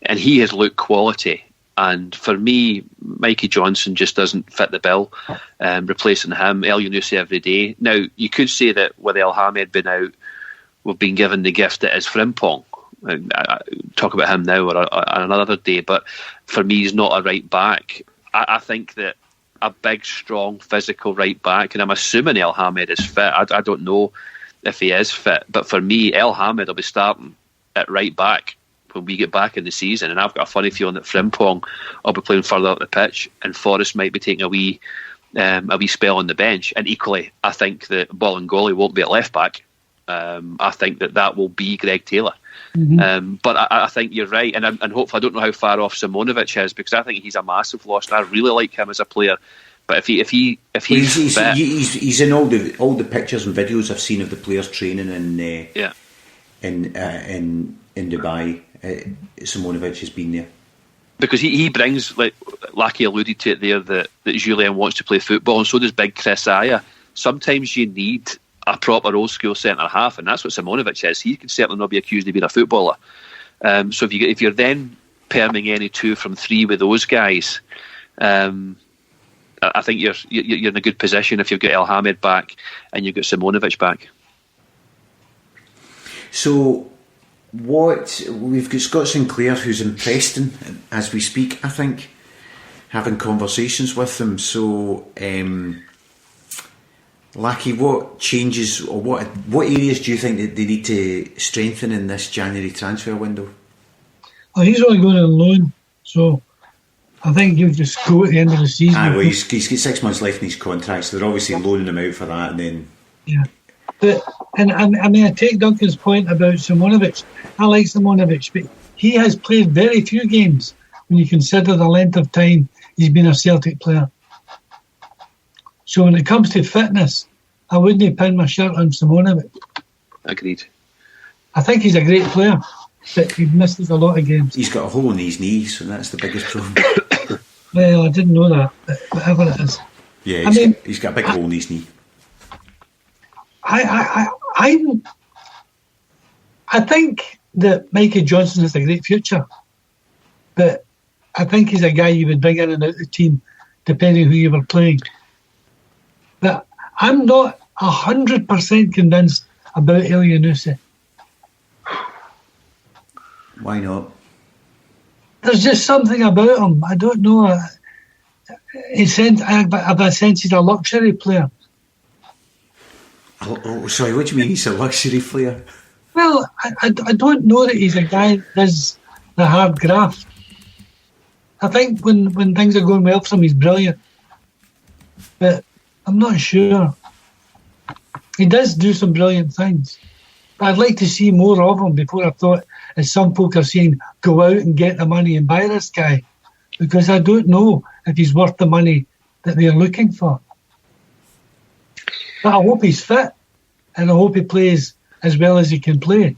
and he has looked quality. And for me, Mikey Johnson just doesn't fit the bill. Replacing him, Elyounoussi every day. Now, you could say that with El Hamid being out, we've been given the gift that is Frimpong. I talk about him now or on another day, but for me, he's not a right back. I think that a big, strong, physical right back, and I'm assuming El Hamid is fit. I don't know if he is fit, but for me, El Hamid will be starting at right back when we get back in the season, and I've got a funny feeling that Frimpong will be playing further up the pitch, and Forrest might be taking a wee spell on the bench. And equally, I think that Bolingoli won't be at left back. I think that will be Greg Taylor. But I think you're right, and hopefully I don't know how far off Simonovic is, because I think he's a massive loss, and I really like him as a player. But if he's fit, he's in all the pictures and videos I've seen of the players training in Dubai. Simonovic has been there because he brings, like Lachie alluded to it there, that Julien wants to play football, and so does big Chris Aya. Sometimes you need a proper old school centre half, and that's what Simonovic is. He can certainly not be accused of being a footballer. So if you're then perming any 2 from 3 with those guys, I think you're in a good position if you've got El Hamid back and you've got Simonovic back. So we've got Scott Sinclair, who's in Preston as we speak, I think, having conversations with them. So Lachie, what changes or what areas do you think that they need to strengthen in this January transfer window? Well, he's only going on loan, so I think he'll just go at the end of the season. Well, he's got 6 months left in his contract, so they're obviously loaning him out for that, and then But I mean, I take Duncan's point about Simonovic. I like Simonovic, but he has played very few games when you consider the length of time he's been a Celtic player. So when it comes to fitness, I wouldn't pin my shirt on Simonovic. Agreed. I think he's a great player. but he misses a lot of games. He's got a hole in his knee, so that's the biggest problem. Well, I didn't know that, but whatever it is. Yeah, he's got a big hole in his knee. I think that Mikey Johnson has a great future, but I think he's a guy you would bring in and out the team depending who you were playing. But I'm not 100% convinced about Elyounoussi. Why not? There's just something about him. I don't know. I have a sense he's a luxury player. Sorry, what do you mean he's a luxury player? Well, I don't know that he's a guy that does the hard graft. I think when things are going well for him, he's brilliant. But I'm not sure. He does do some brilliant things. But I'd like to see more of him before I thought, as some folk are saying, go out and get the money and buy this guy. Because I don't know if he's worth the money that they're looking for. But I hope he's fit. And I hope he plays as well as he can play.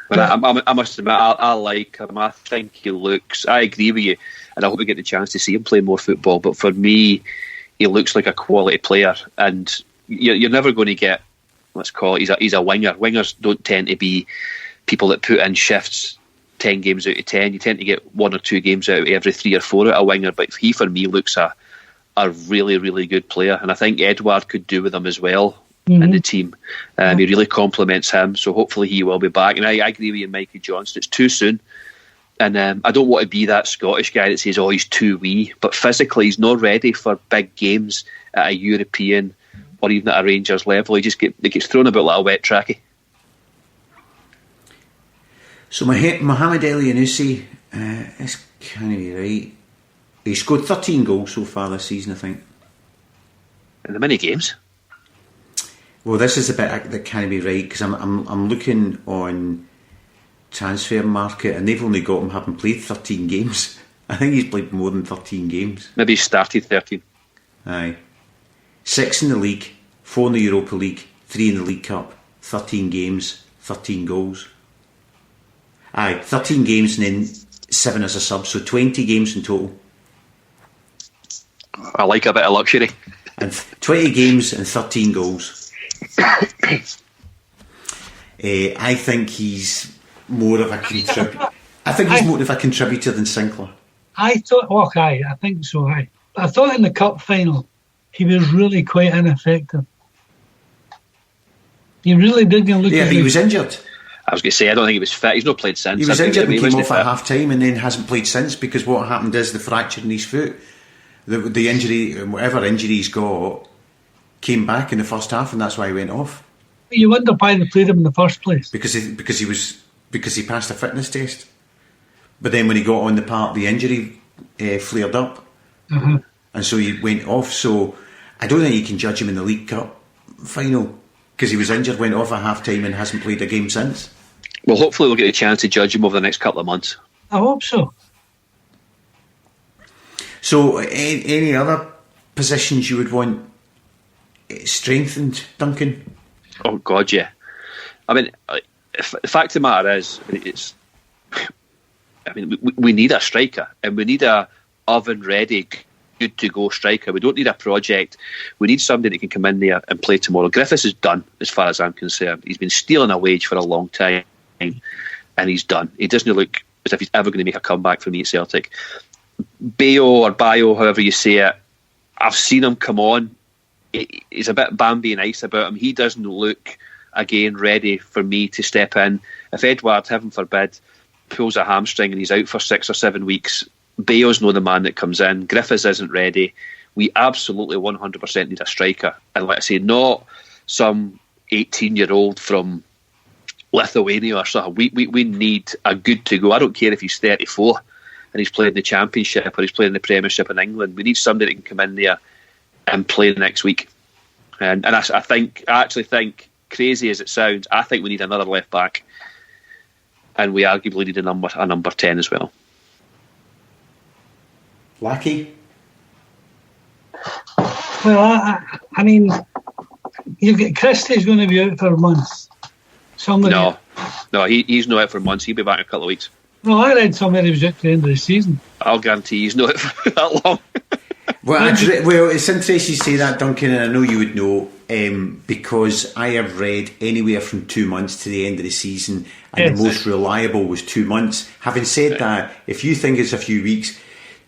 Well, I must admit, I like him. I think he looks... I agree with you. And I hope we get the chance to see him play more football. But for me, he looks like a quality player. And you're never going to get... Let's call it... He's a winger. Wingers don't tend to be people that put in shifts 10 games out of 10. You tend to get 1 or 2 games out of every 3 or 4 out of a winger. But he, for me, looks a really, really good player. And I think Edouard could do with him as well. Mm-hmm. In the team. He really complements him, so hopefully he will be back. And I agree with you, Mikey Johnson, it's too soon. And I don't want to be that Scottish guy that says, oh, he's too wee. But physically, he's not ready for big games at a European or even at a Rangers level. He gets thrown about like a wet trackie. So Mohamed Elyounoussi is kind of right. He scored 13 goals so far this season, I think. In the mini games? Well, this is a bit that can't be right because I'm looking on transfer market and they've only got him having played 13 games. I think he's played more than 13 games. Maybe he started 13. Aye. 6 in the league, 4 in the Europa League, 3 in the League Cup, 13 games, 13 goals. Aye, 13 games and then 7 as a sub, so 20 games in total. I like a bit of luxury. And 20 games and 13 goals. I think he's more of a contributor. I think he's more of a contributor than Sinclair. I thought, I think so. But I thought in the cup final he was really quite ineffective. He really didn't look. Yeah, but he was injured. I was going to say I don't think he was fit. He's not played since. He was injured and came off at half time, and then hasn't played since because what happened is the fracture in his foot, the injury, whatever injury he's got, came back in the first half, and that's why he went off. You wonder why they played him in the first place. Because he passed a fitness test. But then when he got on the park, the injury flared up, and so he went off. So I don't think you can judge him in the League Cup final because he was injured, went off at half time, and hasn't played a game since. Well, hopefully we'll get a chance to judge him over the next couple of months. I hope so. So, any other positions you would want strengthened, Duncan? Oh God, yeah. I mean, the fact of the matter is, we need a striker, and we need a oven-ready, good-to-go striker. We don't need a project. We need somebody that can come in there and play tomorrow. Griffiths is done, as far as I'm concerned. He's been stealing a wage for a long time, and he's done. He doesn't look as if he's ever going to make a comeback for me at Celtic. Bayo, however you say it, I've seen him come on. He's a bit Bambi and ice about him. He doesn't look, again, ready for me to step in. If Edouard, heaven forbid, pulls a hamstring and he's out for 6 or 7 weeks, Bayo's not the man that comes in. Griffiths isn't ready. We absolutely 100% need a striker. And like I say, not some 18-year-old from Lithuania or something. We need a good to go. I don't care if he's 34 and he's playing the Championship or he's playing the Premiership in England. We need somebody that can come in there and play next week. And I actually think, crazy as it sounds, I think we need another left back, and we arguably need a number 10 as well. Lachie? Well, I mean, you've got Christie's going to be out for months. No, he's not out for months. He'll be back in a couple of weeks. No, I read somewhere he was out to the end of the season. I'll guarantee he's not out for that long. Well, it's interesting you say that, Duncan, and I know you would know, because I have read anywhere from 2 months to the end of the season, and the most reliable was 2 months. Having said that, if you think it's a few weeks,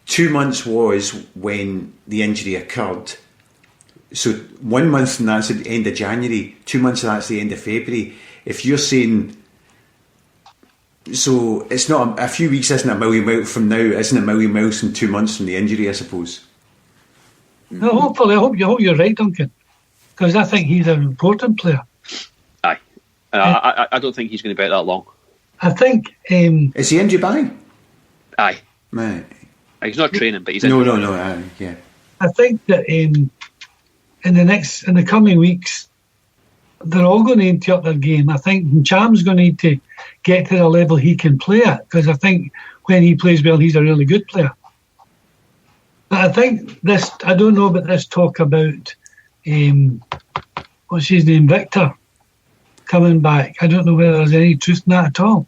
2 months was when the injury occurred. So 1 month and that's at the end of January, 2 months and that's the end of February. If you're saying, so it's not a few weeks, isn't a million miles from now, isn't a million miles from 2 months from the injury, I suppose. No, hopefully, I hope you're right, Duncan, because I think he's an important player. Aye, I don't think he's going to be out that long. I think. Is he injured by? Aye. Right. He's not training, but he's injured. No. Yeah. I think that in the coming weeks, they're all going to need to up their game. I think Cham's going to need to get to the level he can play at, because I think when he plays well, he's a really good player. But I think this, I don't know about this talk about, what's his name, Victor, coming back. I don't know whether there's any truth in that at all.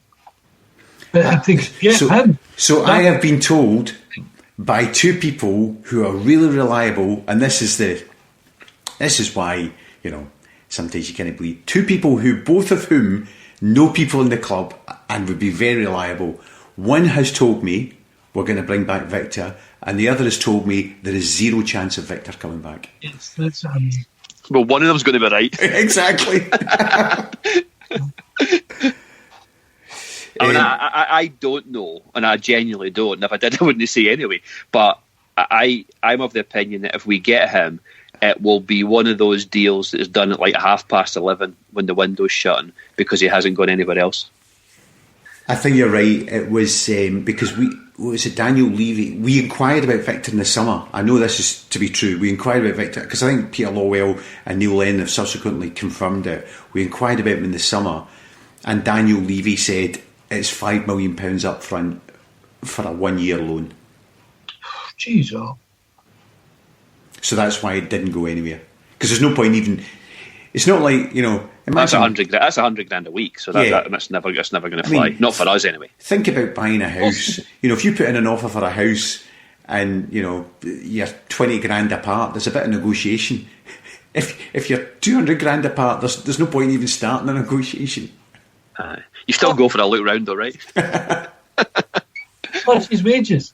But I think, him. So I have been told by two people who are really reliable, and this is why, sometimes you can't believe. Two people who, both of whom know people in the club and would be very reliable. One has told me we're going to bring back Victor, and the other has told me there is zero chance of Victor coming back. Yes, that's well, one of them's going to be right. Exactly. I mean, I don't know, and I genuinely don't. And if I did, I wouldn't say anyway. But I'm of the opinion that if we get him, it will be one of those deals that is done at like 11:30 when the window's shutting, because he hasn't gone anywhere else. I think you're right. It was because Daniel Levy? We inquired about Victor in the summer. I know this is to be true. We inquired about Victor because I think Peter Lawwell and Neil Lennon have subsequently confirmed it. We inquired about him in the summer, and Daniel Levy said it's £5 million up front for a 1 year loan. Jeez, oh. So that's why it didn't go anywhere. Because there's no point even. It's not like, That's $100,000 a week, so that's never going to fly. Not for us anyway. Think about buying a house. If you put in an offer for a house and you're 20 grand apart, there's a bit of negotiation. If you're 200 grand apart, there's no point even starting a negotiation. You still go for a look round though, right? Plus his wages.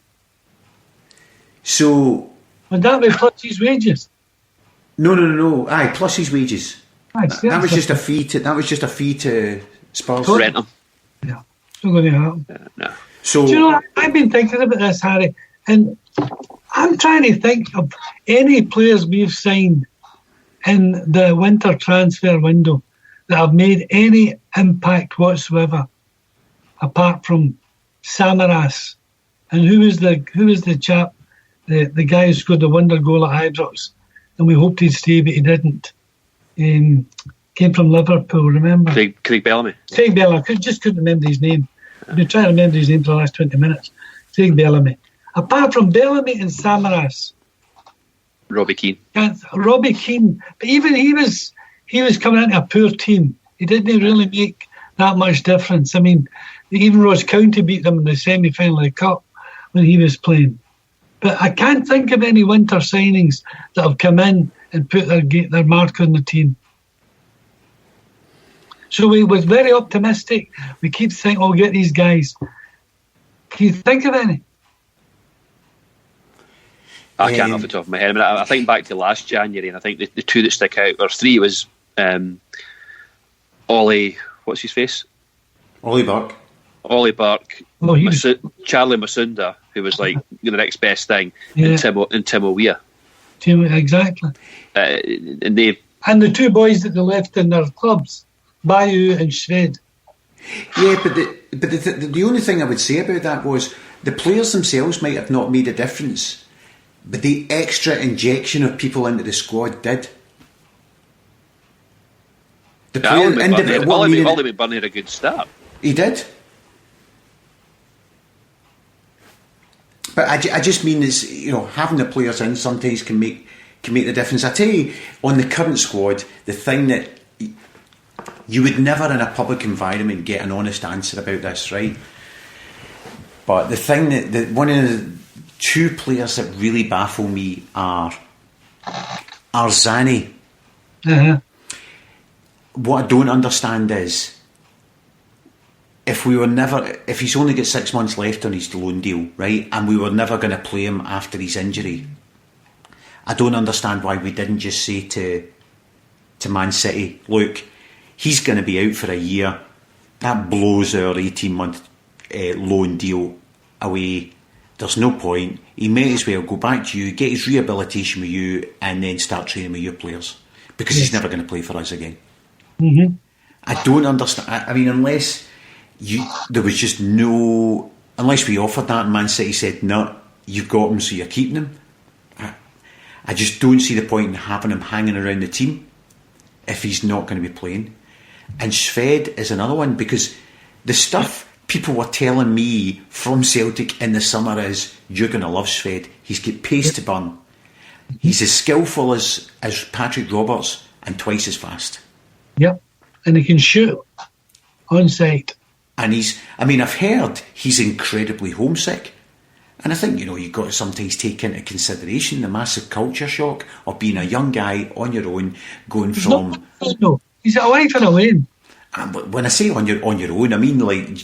So would that be plus his wages? No. Aye, plus his wages. That was just a fee to Spurs. Rent him. Yeah, it's not going to happen. No. So do you know? I've been thinking about this, Harry, and I'm trying to think of any players we've signed in the winter transfer window that have made any impact whatsoever, apart from Samaras. And who was the chap, the guy who scored the wonder goal at Ibrox, and we hoped he'd stay, but he didn't. Came from Liverpool, remember? Craig Bellamy. Craig Bellamy. I just couldn't remember his name. I've been trying to remember his name for the last 20 minutes. Craig Bellamy. Apart from Bellamy and Samaras. Robbie Keane. Robbie Keane. But even he was coming into a poor team. He didn't really make that much difference. I mean, even Ross County beat them in the semi-final of the Cup when he was playing. But I can't think of any winter signings that have come in and put their mark on the team. So we was very optimistic. We keep thinking, we'll get these guys. Can you think of any? I can't off the top of my head. I mean, I think back to last January, and I think the two that stick out, or three, was Ollie, what's his face? Ollie Burke, Charlie Masunda, who was like the next best thing, yeah. and Tim O'Weir. Exactly. And the two boys that they left in their clubs, Bayou and Shred. Yeah, but the only thing I would say about that was the players themselves might have not made a difference, but the extra injection of people into the squad did. Ollie McBurnie had a good start. He did. But I just mean is having the players in sometimes can make the difference. I tell you, on the current squad, the thing that You would never in a public environment get an honest answer about this, right? But the thing that one of the two players that really baffle me are Zani. What I don't understand is if he's only got 6 months left on his loan deal, right, and we were never going to play him after his injury, I don't understand why we didn't just say to Man City, look, he's going to be out for a year. That blows our 18-month loan deal away. There's no point. He may as well go back to you, get his rehabilitation with you, and then start training with your players, because he's never going to play for us again. Mm-hmm. I don't understand. I mean, unless there was just no... Unless we offered that and Man City said, no, you've got him, so you're keeping him. I just don't see the point in having him hanging around the team if he's not going to be playing. And Sved is another one, because the stuff people were telling me from Celtic in the summer is, you're going to love Sved. He's got pace to burn. He's as skillful as Patrick Roberts and twice as fast. Yep, and he can shoot on sight. And I've heard he's incredibly homesick. And I think, you've got to sometimes take into consideration the massive culture shock of being a young guy on your own, going from... No, he's a wife and a win. But when I say on your own, I mean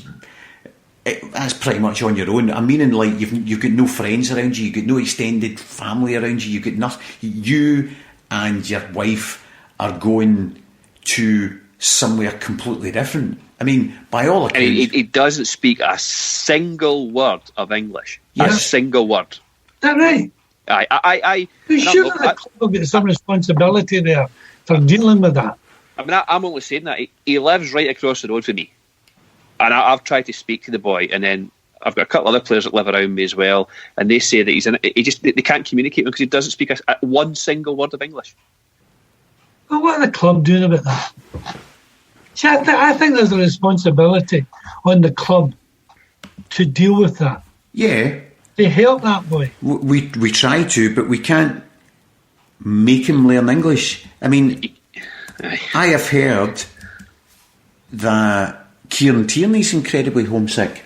that's pretty much on your own. I mean, like you've got no friends around you, you've got no extended family around you, you've got nothing. You and your wife are going to somewhere completely different. I mean, by all accounts... And he doesn't speak a single word of English. Yes. A single word. Is that right? I Surely the club will get some responsibility there for dealing with that. I mean, I'm only saying that. He lives right across the road from me. And I've tried to speak to the boy, and then I've got a couple other players that live around me as well, and they say that they can't communicate with him because he doesn't speak one single word of English. Well, what are the club doing about that? See, I think there's a responsibility on the club to deal with that. Yeah. They help that boy. We try to, but we can't make him learn English. I mean, I have heard that Kieran Tierney's incredibly homesick.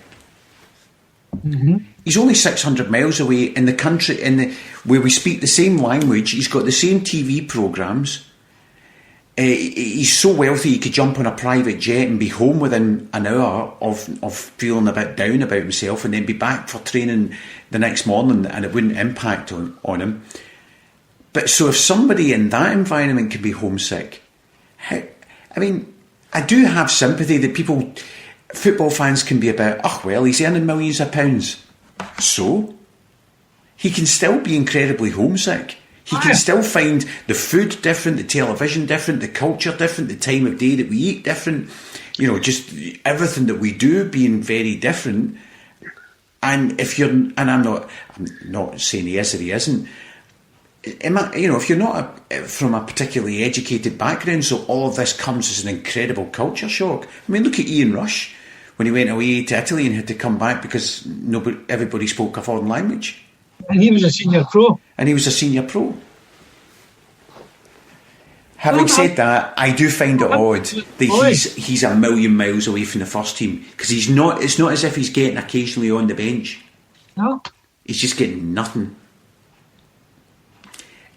Mm-hmm. He's only 600 miles away in the country where we speak the same language. He's got the same TV programmes. He's so wealthy he could jump on a private jet and be home within an hour of feeling a bit down about himself, and then be back for training the next morning, and it wouldn't impact on him. But so if somebody in that environment can be homesick, I mean, I do have sympathy that football fans can be about, he's earning millions of pounds. So? He can still be incredibly homesick. He can still find the food different, the television different, the culture different, the time of day that we eat different, just everything that we do being very different. And I'm not saying he is or he isn't. If you're not from a particularly educated background, so all of this comes as an incredible culture shock. I mean, look at Ian Rush when he went away to Italy and had to come back because everybody spoke a foreign language. And he was a senior pro. Having said that, I do find it odd that he's a million miles away from the first team, because he's not. It's not as if he's getting occasionally on the bench. No, he's just getting nothing.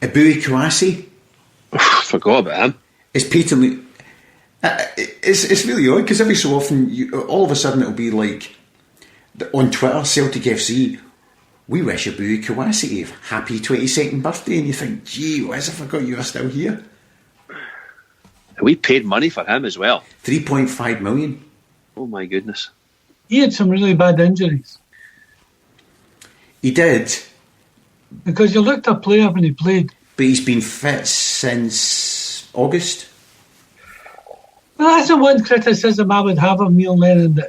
Abui Kouassi, forgot about him. It's patently. It's really odd, because every so often, all of a sudden, it'll be like on Twitter, Celtic FC. We wish Abui Kouassi a happy 22nd birthday, and you think, gee whiz, I forgot you were still here. We paid money for him as well. 3.5 million. Oh my goodness. He had some really bad injuries. He did. Because you looked at a player when he played. But he's been fit since August. Well, that's the one criticism I would have of Neil Lennon,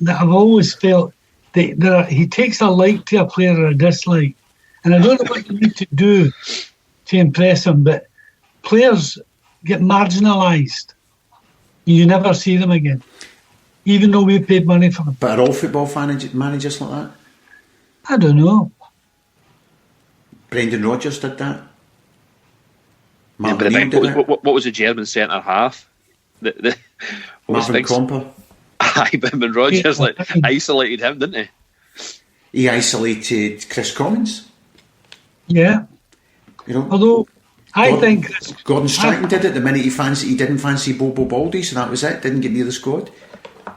that I've always felt that he takes a like to a player or a dislike. And I don't know what you need to do to impress him, but players get marginalised. You never see them again, even though we paid money for them. But are all football managers like that? I don't know. Brendan Rodgers did that. What was the German centre half? Marvin Comper. Aye, but Rogers isolated him, didn't he? He isolated Chris Commons. Yeah. You know, although I think Gordon Strachan did it the minute he didn't fancy Bobo Baldy, so that was it. Didn't get near the squad.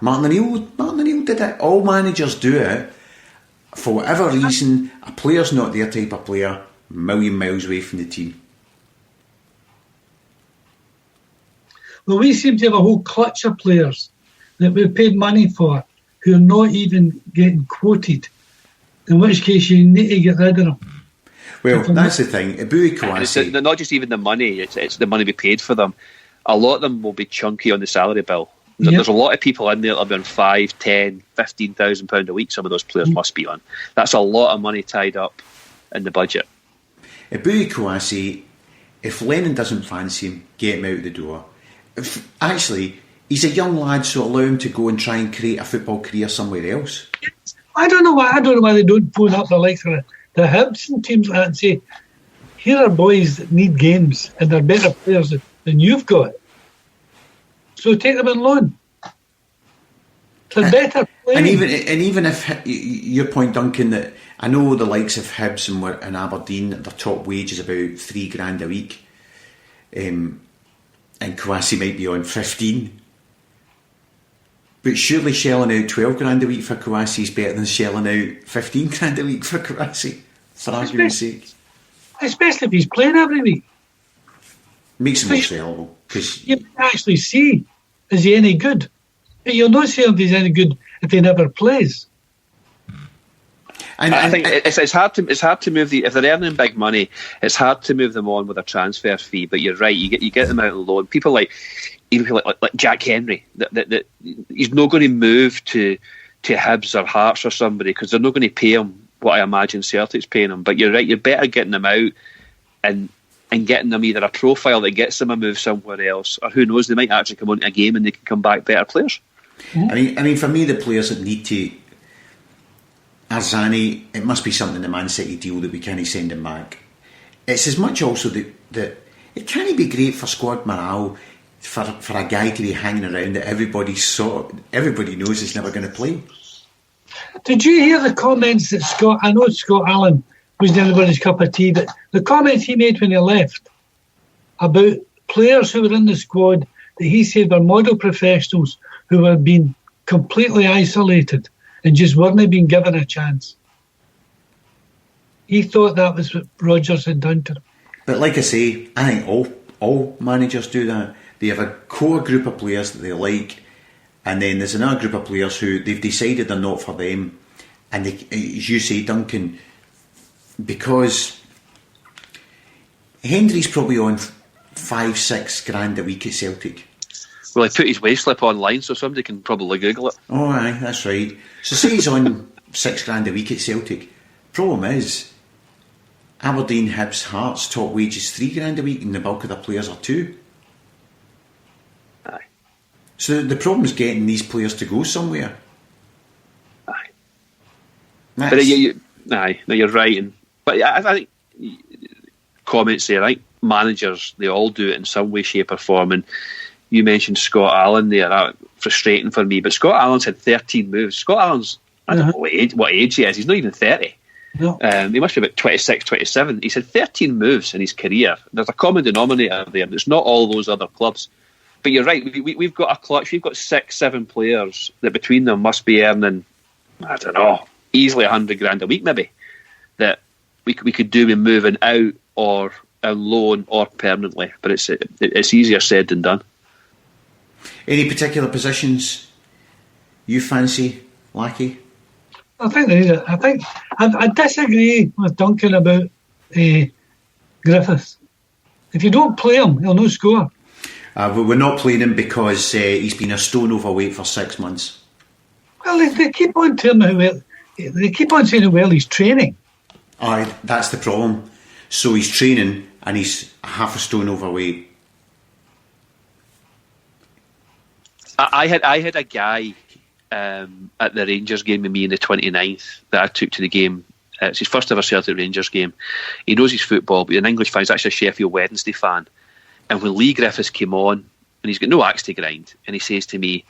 Martin O'Neill did it. All managers do it. For whatever reason, a player's not their type of player, a million miles away from the team. Well, we seem to have a whole clutch of players that we've paid money for who are not even getting quoted, in which case you need to get rid of them. Well, that's the thing. Eboué Kouassi... Not just even the money, it's the money we paid for them. A lot of them will be chunky on the salary bill. Yep. There's a lot of people in there that are on £5, £10, £15,000 a week. Some of those players must be on. That's a lot of money tied up in the budget. Eboué Kouassi, if Lennon doesn't fancy him, get him out the door. Actually, he's a young lad, so allow him to go and try and create a football career somewhere else. I don't know why they don't phone up the likes of the Hibs and teams like that and say, here are boys that need games and they're better players than you've got. So take them on loan. They're better players. And even if your point, Duncan, that I know the likes of Hibs and Aberdeen, their top wage is about $3,000 a week, and Kouassi might be on 15. But surely shelling out $12,000 a week for Kouassi is better than shelling out $15,000 a week for Kouassi, for argument's sake. Especially if he's playing every week. Makes him more sellable. You can actually see, is he any good? You'll not see if he's any good if he never plays. And I think it's hard to move if they're earning big money. It's hard to move them on with a transfer fee. But you're right, you get them out on loan. People like Jack Henry, that he's not going to move to Hibs or Hearts or somebody because they're not going to pay him what I imagine Celtic's paying him. But you're right, you're better getting them out and getting them either a profile that gets them a move somewhere else, or who knows, they might actually come onto a game and they can come back better players. I mean, for me, the players that need to, Arzani, it must be something in the Man City deal that we can't send him back. It's as much also that it can't be great for squad morale for a guy to be hanging around that everybody knows is never going to play. Did you hear the comments that I know Scott Allen wasn't anybody's cup of tea, but the comments he made when he left about players who were in the squad that he said were model professionals who were being completely isolated and just weren't being given a chance. He thought that was what Rodgers had done to them. But like I say, I think all managers do that. They have a core group of players that they like, and then there's another group of players who they've decided they're not for them. And they, as you say, Duncan, because Hendry's probably on $5-6 a week at Celtic. Well, he put his wage slip online, so somebody can probably Google it. Oh, aye, that's right. So say he's on $6 a week at Celtic. Problem is, Aberdeen, Hibs, Hearts top wage is $3 a week, and the bulk of the players are $2. Aye. So the problem is getting these players to go somewhere. Aye. But you're right. But I think comments there, I think managers, they all do it in some way, shape or form. And you mentioned Scott Allen there, frustrating for me. But Scott Allen's had 13 moves. Scott Allen's, I don't know what age he is. He's not even 30. No. He must be about 26, 27. He's had 13 moves in his career. There's a common denominator there. It's not all those other clubs. But you're right, we've got a clutch. We've got 6-7 players that between them must be earning, I don't know, easily $100,000 a week maybe, that we could do with moving out or on loan or permanently. But it's easier said than done. Any particular positions you fancy, Lachie? I think I disagree with Duncan about Griffiths. If you don't play him, he'll not score. We're not playing him because he's been a stone overweight for 6 months. Well, they keep on telling him they keep on saying how well he's training. Aye, that's the problem. So he's training and he's half a stone overweight. I had a guy at the Rangers game with me on the 29th that I took to the game. It's his first ever Celtic Rangers game. He knows his football, but an English fan. He's actually a Sheffield Wednesday fan. And when Lee Griffiths came on and he's got no axe to grind, and he says to me,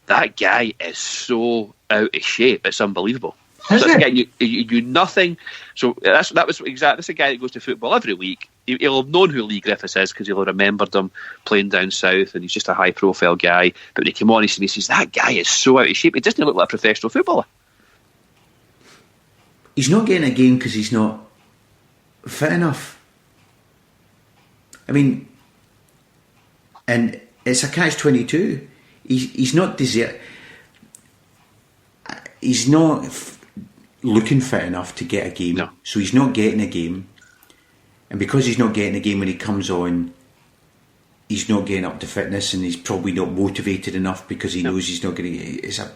"That guy is so out of shape, it's unbelievable." So that's a guy you nothing. So that was exactly. That's a guy that goes to football every week. He'll have known who Lee Griffiths is because he'll have remembered him playing down south, and he's just a high-profile guy. But when he came on, he says, "That guy is so out of shape. He doesn't look like a professional footballer." He's not getting a game because he's not fit enough. I mean, and it's a catch-22. He's not He's not looking fit enough to get a game, no. So he's not getting a game, and because he's not getting a game when he comes on, he's not getting up to fitness, and he's probably not motivated enough because he knows he's not going to.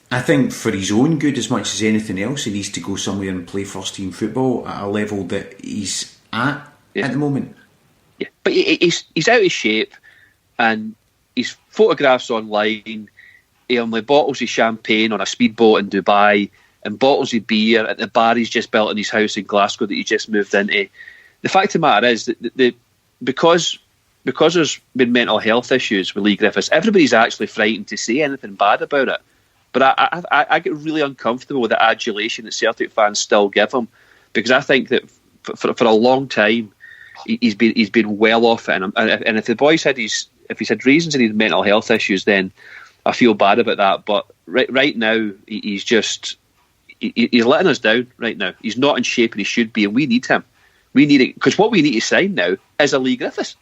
I think for his own good as much as anything else, he needs to go somewhere and play first team football at a level that he's at the moment. Yeah, but he's out of shape, and his photographs online. He only bottles of champagne on a speedboat in Dubai and bottles of beer at the bar he's just built in his house in Glasgow that he just moved into. The fact of the matter is that because there's been mental health issues with Lee Griffiths, everybody's actually frightened to say anything bad about it. But I get really uncomfortable with the adulation that Celtic fans still give him, because I think that for a long time he's been well off it, and if the boys had if he's had reasons and he had mental health issues, then I feel bad about that. But right now he's letting us down. Right now he's not in shape, and he should be, and we need him. We need it because what we need to sign now is a Lee Griffiths.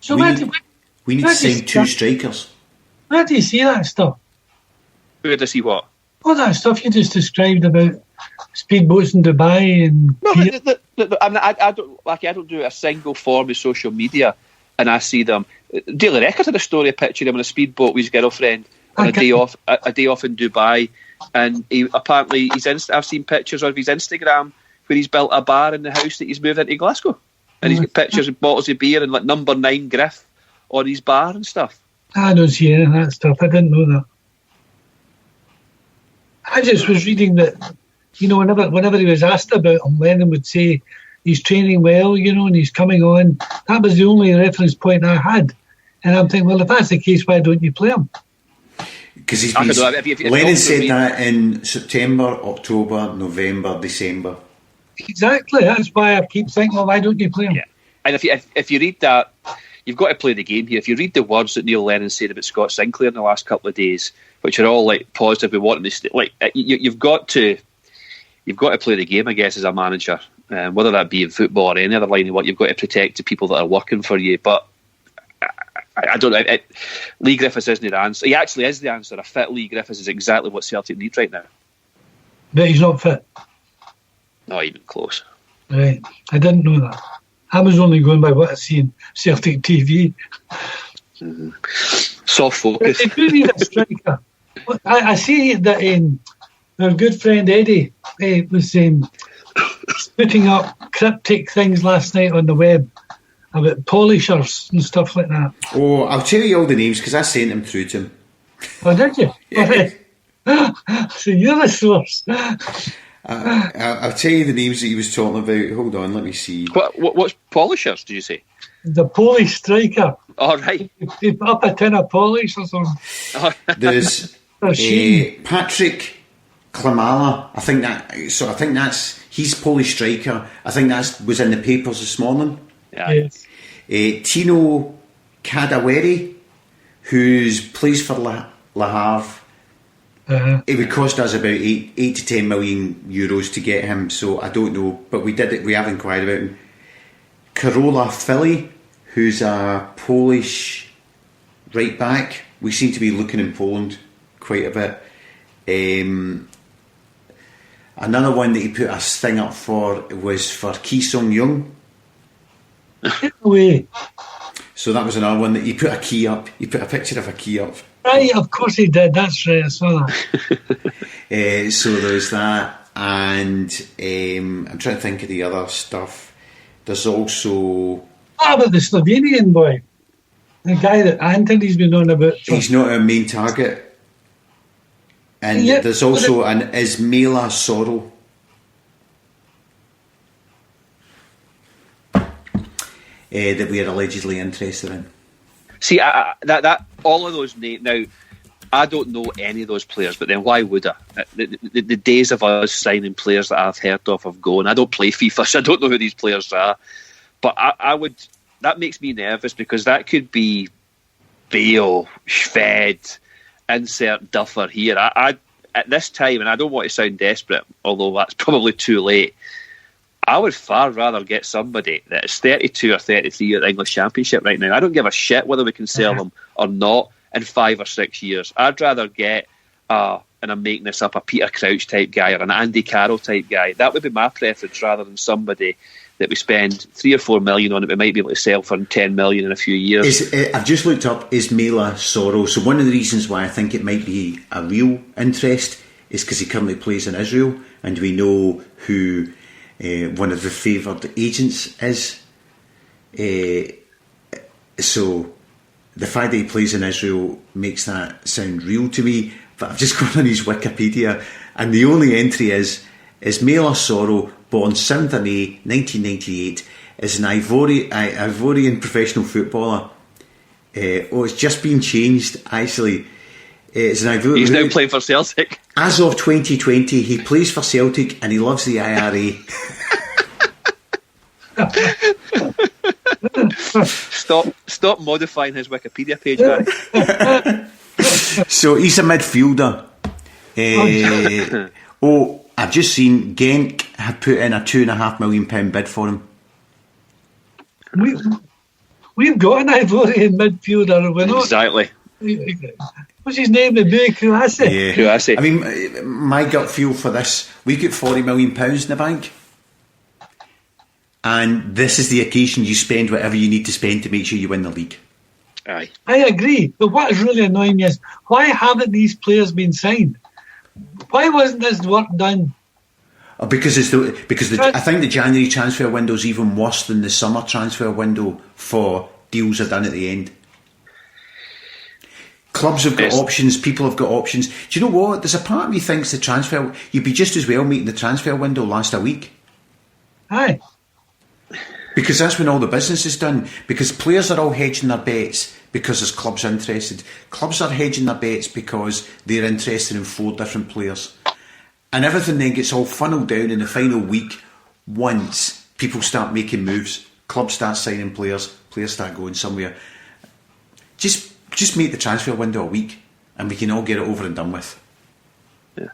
So we need to sign two strikers. Where do you see that stuff? Where does he what? All that stuff you just described about speedboats in Dubai and. No, I don't do a single form of social media, and I see them. Daily Record had a story, a picture of him on a speedboat with his girlfriend on a day off in Dubai, and apparently I've seen pictures of his Instagram where he's built a bar in the house that he's moved into Glasgow, and he's got pictures of bottles of beer and like number 9 Griff on his bar and stuff. I don't see any of that stuff. I didn't know that. I just was reading that, whenever he was asked about him, Lennon would say he's training well, and he's coming on. That was the only reference point I had. And I'm thinking, well, if that's the case, why don't you play him? Because he's been. Lennon said that in September, October, November, December. Exactly. That's why I keep thinking, well, why don't you play him? Yeah. And if you read that, you've got to play the game here. If you read the words that Neil Lennon said about Scott Sinclair in the last couple of days, which are all like positive, we want to you've got to play the game, I guess, as a manager, whether that be in football or any other line of work. You've got to protect the people that are working for you. But I don't know. Lee Griffiths isn't the answer. He actually is the answer. A fit Lee Griffiths is exactly what Celtic need right now. But he's not fit. Not even close. Right. I didn't know that. I was only going by what I see in Celtic TV. Mm-hmm. Soft focus. They do need a striker. I see that our good friend Eddie was putting up cryptic things last night on the web about polishers and stuff like that. Oh, I'll tell you all the names because I sent them through to him. Oh, did you? Yeah. So you're the source. I'll tell you the names that he was talking about. Hold on, let me see. What's polishers, did you say? The Polish striker. All right. He put up a tin of polish or something. There's Patrick Klimala. I think that's he's Polish striker. I think that was in the papers this morning. Yeah. Yes. Tino Kadaweri, who's plays for Le Havre. It would cost us about 8 to 10 million euros to get him, so I don't know, but we have inquired about him. Karola Fili, who's a Polish right back. We seem to be looking in Poland quite a bit. Another one that he put a sting up for was for Ki Sung Young. Get away. So that was another one that he put a key up. He put a picture of a key up. Right, of course he did. That's right, I saw that. So there's that, and I'm trying to think of the other stuff. There's also... What about the Slovenian boy? The guy that Anthony's been on about. He's not our main target. And there's also an Ismaila Soro. That we are allegedly interested in. See, that all of those names now. I don't know any of those players, but then why would I? The days of us signing players that I've heard of have gone. I don't play FIFA, so I don't know who these players are. But I would. That makes me nervous because that could be Bale, Schved, insert Duffer here. I at this time, and I don't want to sound desperate, although that's probably too late. I would far rather get somebody that is 32 or 33 at the English Championship right now. I don't give a shit whether we can sell them or not in 5 or 6 years. I'd rather get, and I'm making this up, a Peter Crouch type guy or an Andy Carroll type guy. That would be my preference rather than somebody that we spend 3 or 4 million on it we might be able to sell for 10 million in a few years. I've just looked up Ismaila Soro. So one of the reasons why I think it might be a real interest is because he currently plays in Israel, and we know who one of the favoured agents is. So the fact that he plays in Israel makes that sound real to me. But I've just gone on his Wikipedia, and the only entry is Ismaila Soro, born 7th of May 1998, is an Ivorian professional footballer. It's just been changed, actually. It's an Ivorian. He's now playing for Celtic. As of 2020, he plays for Celtic and he loves the IRA. Stop modifying his Wikipedia page, Gary. So he's a midfielder. I've just seen Genk have put in a £2.5 million bid for him. We've got an Ivorian midfielder, have we not? Exactly. What's his name? The big Kouassi. Yeah. Kouassi. I mean, my gut feel for this, we've got £40 million in the bank. And this is the occasion you spend whatever you need to spend to make sure you win the league. Aye. I agree. But what is really annoying me is, why haven't these players been signed? Why wasn't this work done? Because I think the January transfer window is even worse than the summer transfer window for deals are done at the end. Clubs have got options, people have got options. Do you know what? There's a part of me thinks the transfer, you'd be just as well making the transfer window last a week. Aye. Because that's when all the business is done. Because players are all hedging their bets because there's clubs interested. Clubs are hedging their bets because they're interested in 4 different players. And everything then gets all funneled down in the final week once people start making moves. Clubs start signing players. Players start going somewhere. Just make the transfer window a week and we can all get it over and done with. Yeah.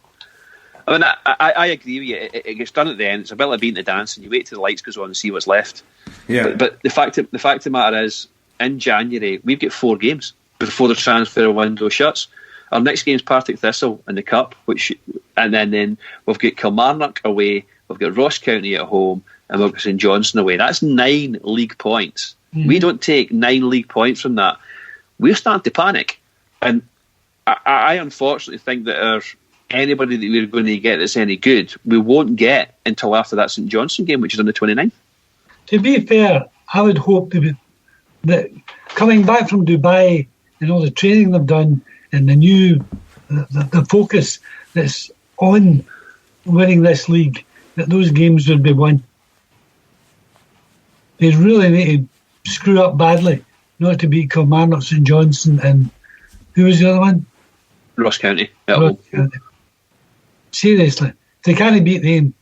I mean, I agree with you. It gets done at the end. It's a bit like being to dance and you wait till the lights goes on and see what's left. Yeah. But the fact of the matter is, in January, we've got 4 games before the transfer window shuts. Our next game is Partick Thistle in the Cup, and then we've got Kilmarnock away, we've got Ross County at home, and we've got St Johnstone away. That's 9 league points. Mm-hmm. We don't take 9 league points from that. We're starting to panic. And I unfortunately think that anybody that we're going to get that's any good, we won't get until after that St Johnstone game, which is on the 29th. To be fair, I would hope that coming back from Dubai and all the training they've done and the focus that's on winning this league, that those games would be won. They really need to screw up badly not to beat Kilmarnock, St Johnstone, and who was the other one? Ross County. Ross County. Seriously, they can't beat them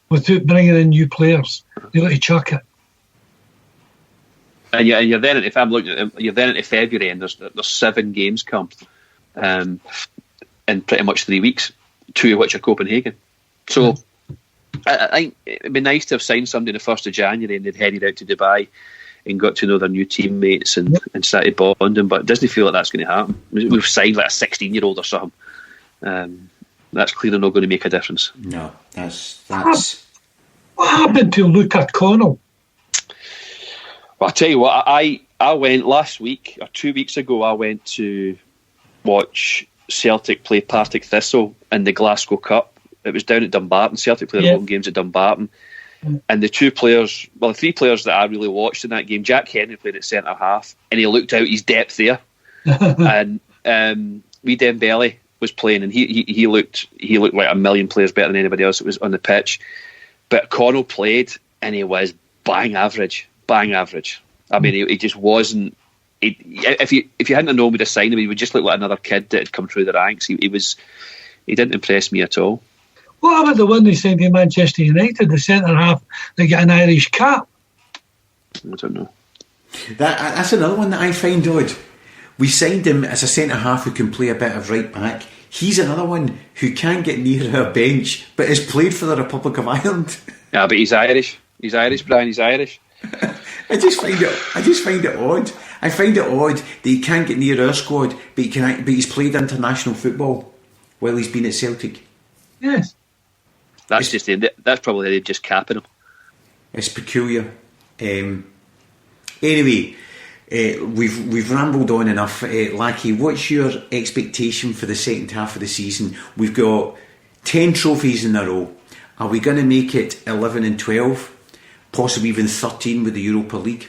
without bringing in new players. They've got to chuck it. And you're then, if I'm looking at, you're then into February, and there's 7 games come, in pretty much 3 weeks, 2 of which are Copenhagen. So I think it'd be nice to have signed somebody the 1st of January and they'd headed out to Dubai and got to know their new teammates and started bonding. But it doesn't feel like that's going to happen. We've signed like a 16-year-old or something. That's clearly not going to make a difference. No, that's. What happened to Luca Connell? Well, I'll tell you what, I went last week, or 2 weeks ago, I went to watch Celtic play Partick Thistle in the Glasgow Cup. It was down at Dumbarton. Celtic played their home games at Dumbarton. And the 3 players that I really watched in that game, Jack Henry played at centre half, and he looked out his depth there. And wee Dembele was playing, and he looked like a million players better than anybody else that was on the pitch. But Connell played, and he was bang average. I mean, he just wasn't if you hadn't known we'd have signed him, he would just look like another kid that had come through the ranks. He didn't impress me at all. What about the one they signed to Manchester United, the centre half that got an Irish cap? I don't know. That's another one that I find odd. We signed him as a centre half who can play a bit of right back. He's another one who can't get near our bench, but has played for the Republic of Ireland. Yeah, but he's Irish. He's Irish, Brian. He's Irish. I just find it odd. I find it odd that he can't get near our squad, but he's played international football while he's been at Celtic. Yes. That's probably they're just capping him. It's peculiar. Anyway, we've rambled on enough. Lachie, what's your expectation for the second half of the season? We've got 10 trophies in a row. Are we going to make it 11 and 12? Possibly even 13 with the Europa League?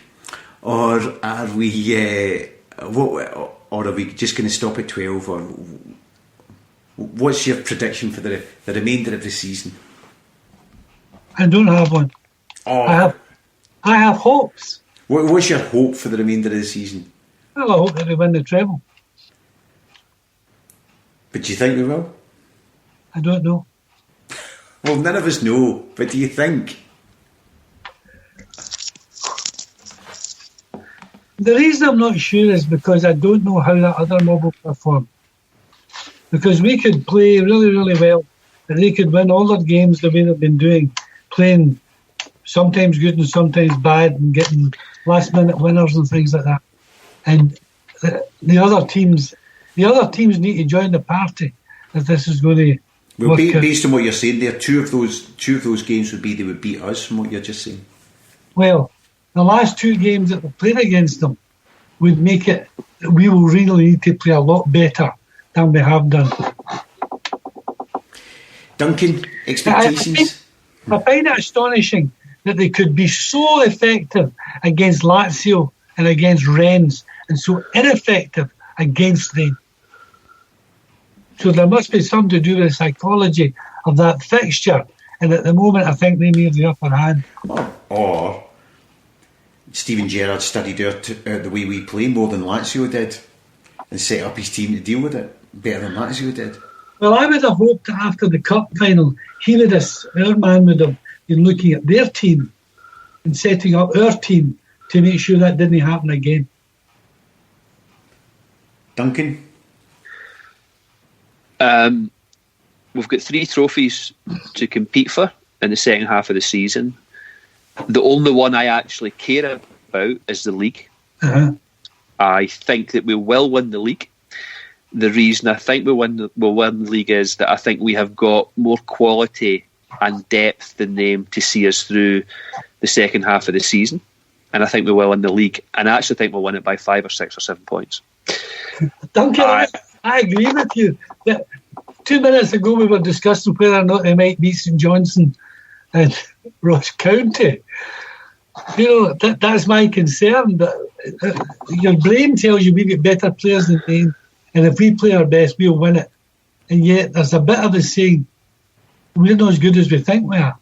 Or are we or are we just going to stop at 12? Or what's your prediction for the remainder of the season? I don't have one. Oh. I have hopes. What's your hope for the remainder of the season? Well, I hope that we win the treble. But do you think we will? I don't know. Well, none of us know, but do you think? The reason I'm not sure is because I don't know how that other mob will perform. Because we could play really, really well, and they could win all their games the way they've been doing, playing sometimes good and sometimes bad, and getting last-minute winners and things like that. And the other teams need to join the party if this is going to. Well, based on what you're saying there, two of those games they would beat us, from what you're just saying. Well, the last two games that we played against them would make it. We will really need to play a lot better than we have done. Duncan, expectations? I find it astonishing that they could be so effective against Lazio and against Rennes and so ineffective against them. So there must be something to do with the psychology of that fixture, and at the moment I think they may have the upper hand. Or Steven Gerrard studied out the way we play more than Lazio did and set up his team to deal with it better than Lazio did. Well, I would have hoped that after the cup final, our man would have been looking at their team and setting up our team to make sure that didn't happen again. Duncan? We've got 3 trophies to compete for in the second half of the season. The only one I actually care about is the league. Uh-huh. I think that we will win the league. The reason I think we'll win the league is that I think we have got more quality and depth than them to see us through the second half of the season. And I think we will win the league. And I actually think we'll win it by 5 or 6 or 7 points. Duncan, I agree with you. That 2 minutes ago we were discussing whether or not they might beat St Johnstone and Ross County. You know, that's my concern. That your brain tells you we get better players than them, and if we play our best, we'll win it. And yet there's a bit of a saying, we're not as good as we think we are.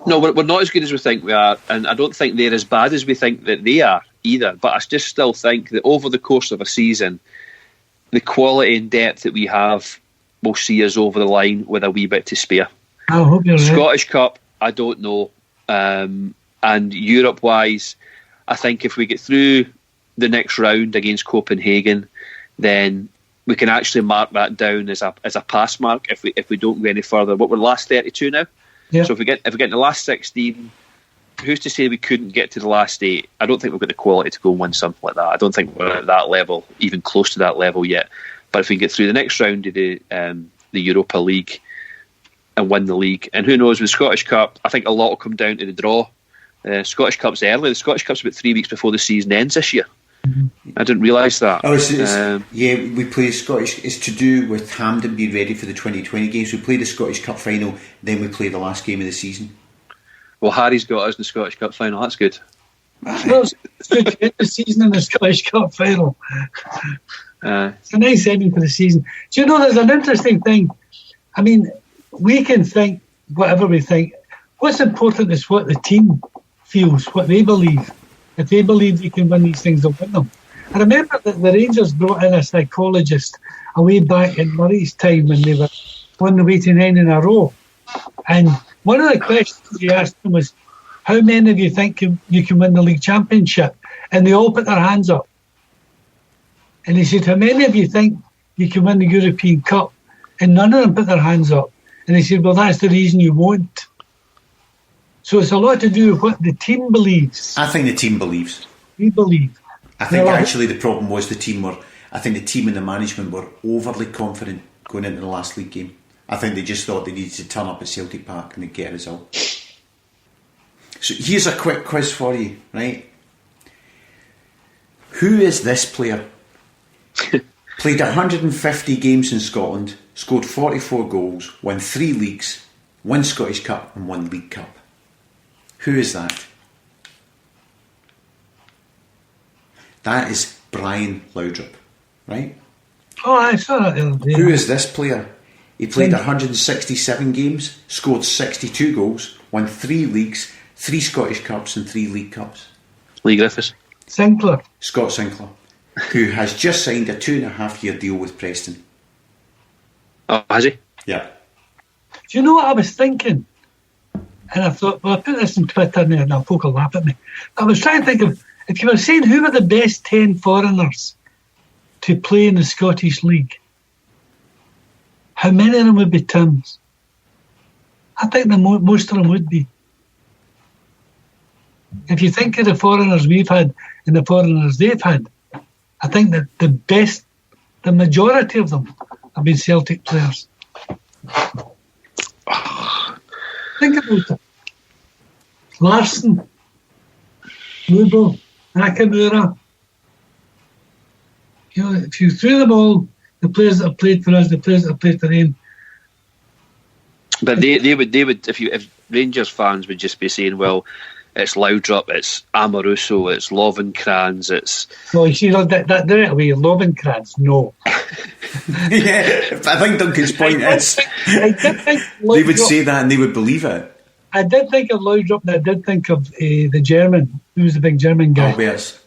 No, we're not as good as we think we are, and I don't think they're as bad as we think that they are either. But I just still think that over the course of a season, the quality and depth that we have will see us over the line with a wee bit to spare. I hope you're right. Scottish Cup, I don't know. And Europe-wise, I think if we get through the next round against Copenhagen, then we can actually mark that down as a pass mark if we don't go any further. What we're last 32 now? Yeah. So if we get in the last 16, who's to say we couldn't get to the last 8? I don't think we've got the quality to go and win something like that. I don't think we're at that level, even close to that level yet. But if we get through the next round of the Europa League and win the league, and who knows with the Scottish Cup, I think a lot will come down to the draw. Scottish Cup's early. The Scottish Cup's about 3 weeks before the season ends this year. Mm-hmm. I didn't realise that. Yeah, we play Scottish. It's to do with Hampden being ready for the 2020 games. We play the Scottish Cup final, then we play the last game of the season. Well, Harry's got us in the Scottish Cup final. That's good. Well, it's good to end the season in the Scottish Cup final. It's a nice ending for the season. Do you know, there's an interesting thing. I mean, we can think whatever we think. What's important is what the team feels, what they believe. If they believe they can win these things, they'll win them. I remember that the Rangers brought in a psychologist a way back in Murray's time when they were on the way to 9 in a row. And one of the questions he asked them was, how many of you think you can win the league championship? And they all put their hands up. And he said, how many of you think you can win the European Cup? And none of them put their hands up. And he said, well, that's the reason you won't. So it's a lot to do with what the team believes. I think the team believes. We believe. I think actually the problem was the team and the management were overly confident going into the last league game. I think they just thought they needed to turn up at Celtic Park and they'd get a result. So here's a quick quiz for you, right? Who is this player? Played 150 games in Scotland, scored 44 goals, won 3 leagues, won Scottish Cup and 1 League Cup. Who is that? That is Brian Laudrup, right? Oh, I saw that the other day. Who is this player? He played 167 games, scored 62 goals, won 3 leagues, 3 Scottish Cups and 3 League Cups. Lee Griffiths. Sinclair. Scott Sinclair, who has just signed a 2.5-year deal with Preston. Oh, has he? Yeah. Do you know what I was thinking? And I thought, well, I put this on Twitter and now folk will laugh at me. I was trying to think of, if you were saying who were the best 10 foreigners to play in the Scottish League, how many of them would be Tims? I think most of them would be. If you think of the foreigners we've had and the foreigners they've had, I think that the majority of them have been Celtic players. Think about it. Larsson, Lubo, Nakamura. You know, if you threw them all, the players that have played for us, the players that have played for them. But they would if Rangers fans would just be saying, well, it's Laudrup, it's Amoruso, it's Lovenkrands, it's... No, you see, that right away, Lovenkrands, no. Yeah, I think Duncan's point is I did think they would say that and they would believe it. I did think of Laudrup and I did think of the German, who was the big German guy. Alberts.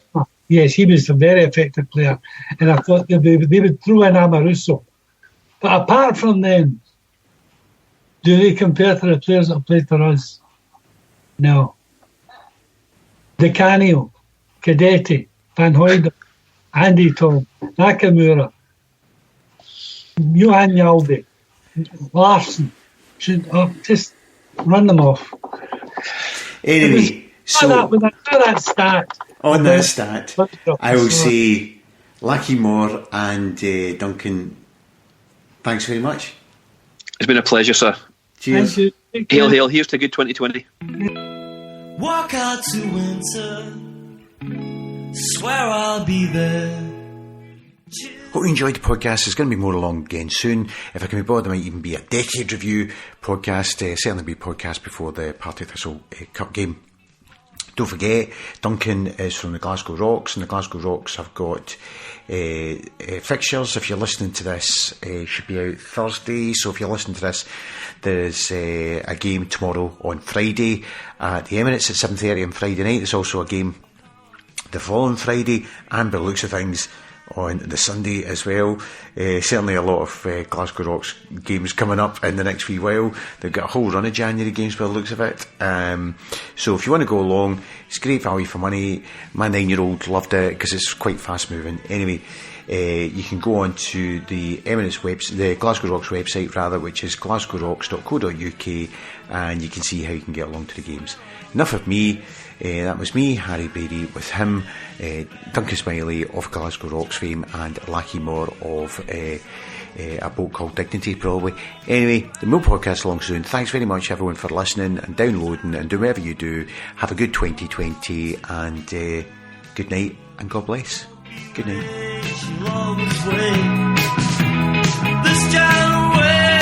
Yes, he was a very effective player. And I thought they would throw in Amoruso. But apart from them, do they compare to the players that have played for us? No. Di Canio, Cadetti, Van Hooydonk, Andy Tom, Nakamura, Johan Jaldi, Larsson. Just run them off. Anyway, so that stat. On that stat, I will say Lachie Moore and Duncan, thanks very much. It's been a pleasure, sir. Cheers. Thank you. Hail, hail, here's to good 2020. Walk out to winter, swear I'll be there. Hope you enjoyed the podcast. There's going to be more along again soon. If I can be bothered, there might even be a decade review podcast. Certainly be a podcast before the Partick Thistle Cup game. Don't forget, Duncan is from the Glasgow Rocks, and the Glasgow Rocks have got fixtures. If you're listening to this, should be out Thursday. So if you're listening to this, there's a game tomorrow on Friday at the Emirates at 7:30 on Friday night. There's also a game the following Friday, and by the looks of things, on the Sunday as well. Certainly a lot of Glasgow Rocks games coming up in the next wee while. They've got a whole run of January games by the looks of it. So if you want to go along, it's great value for money. My 9-year-old loved it because it's quite fast moving. Anyway, you can go on to the Emirates website, the Glasgow Rocks website rather, which is glasgowrocks.co.uk, and you can see how you can get along to the games. Enough of me. That was me, Harry Brady, with him, Duncan Smiley of Glasgow Rocks fame, and Lachie Moore of a boat called Dignity, probably. Anyway, the Mill Podcast along soon. Thanks very much, everyone, for listening and downloading and doing whatever you do. Have a good 2020, and good night, and God bless. Good night. This generation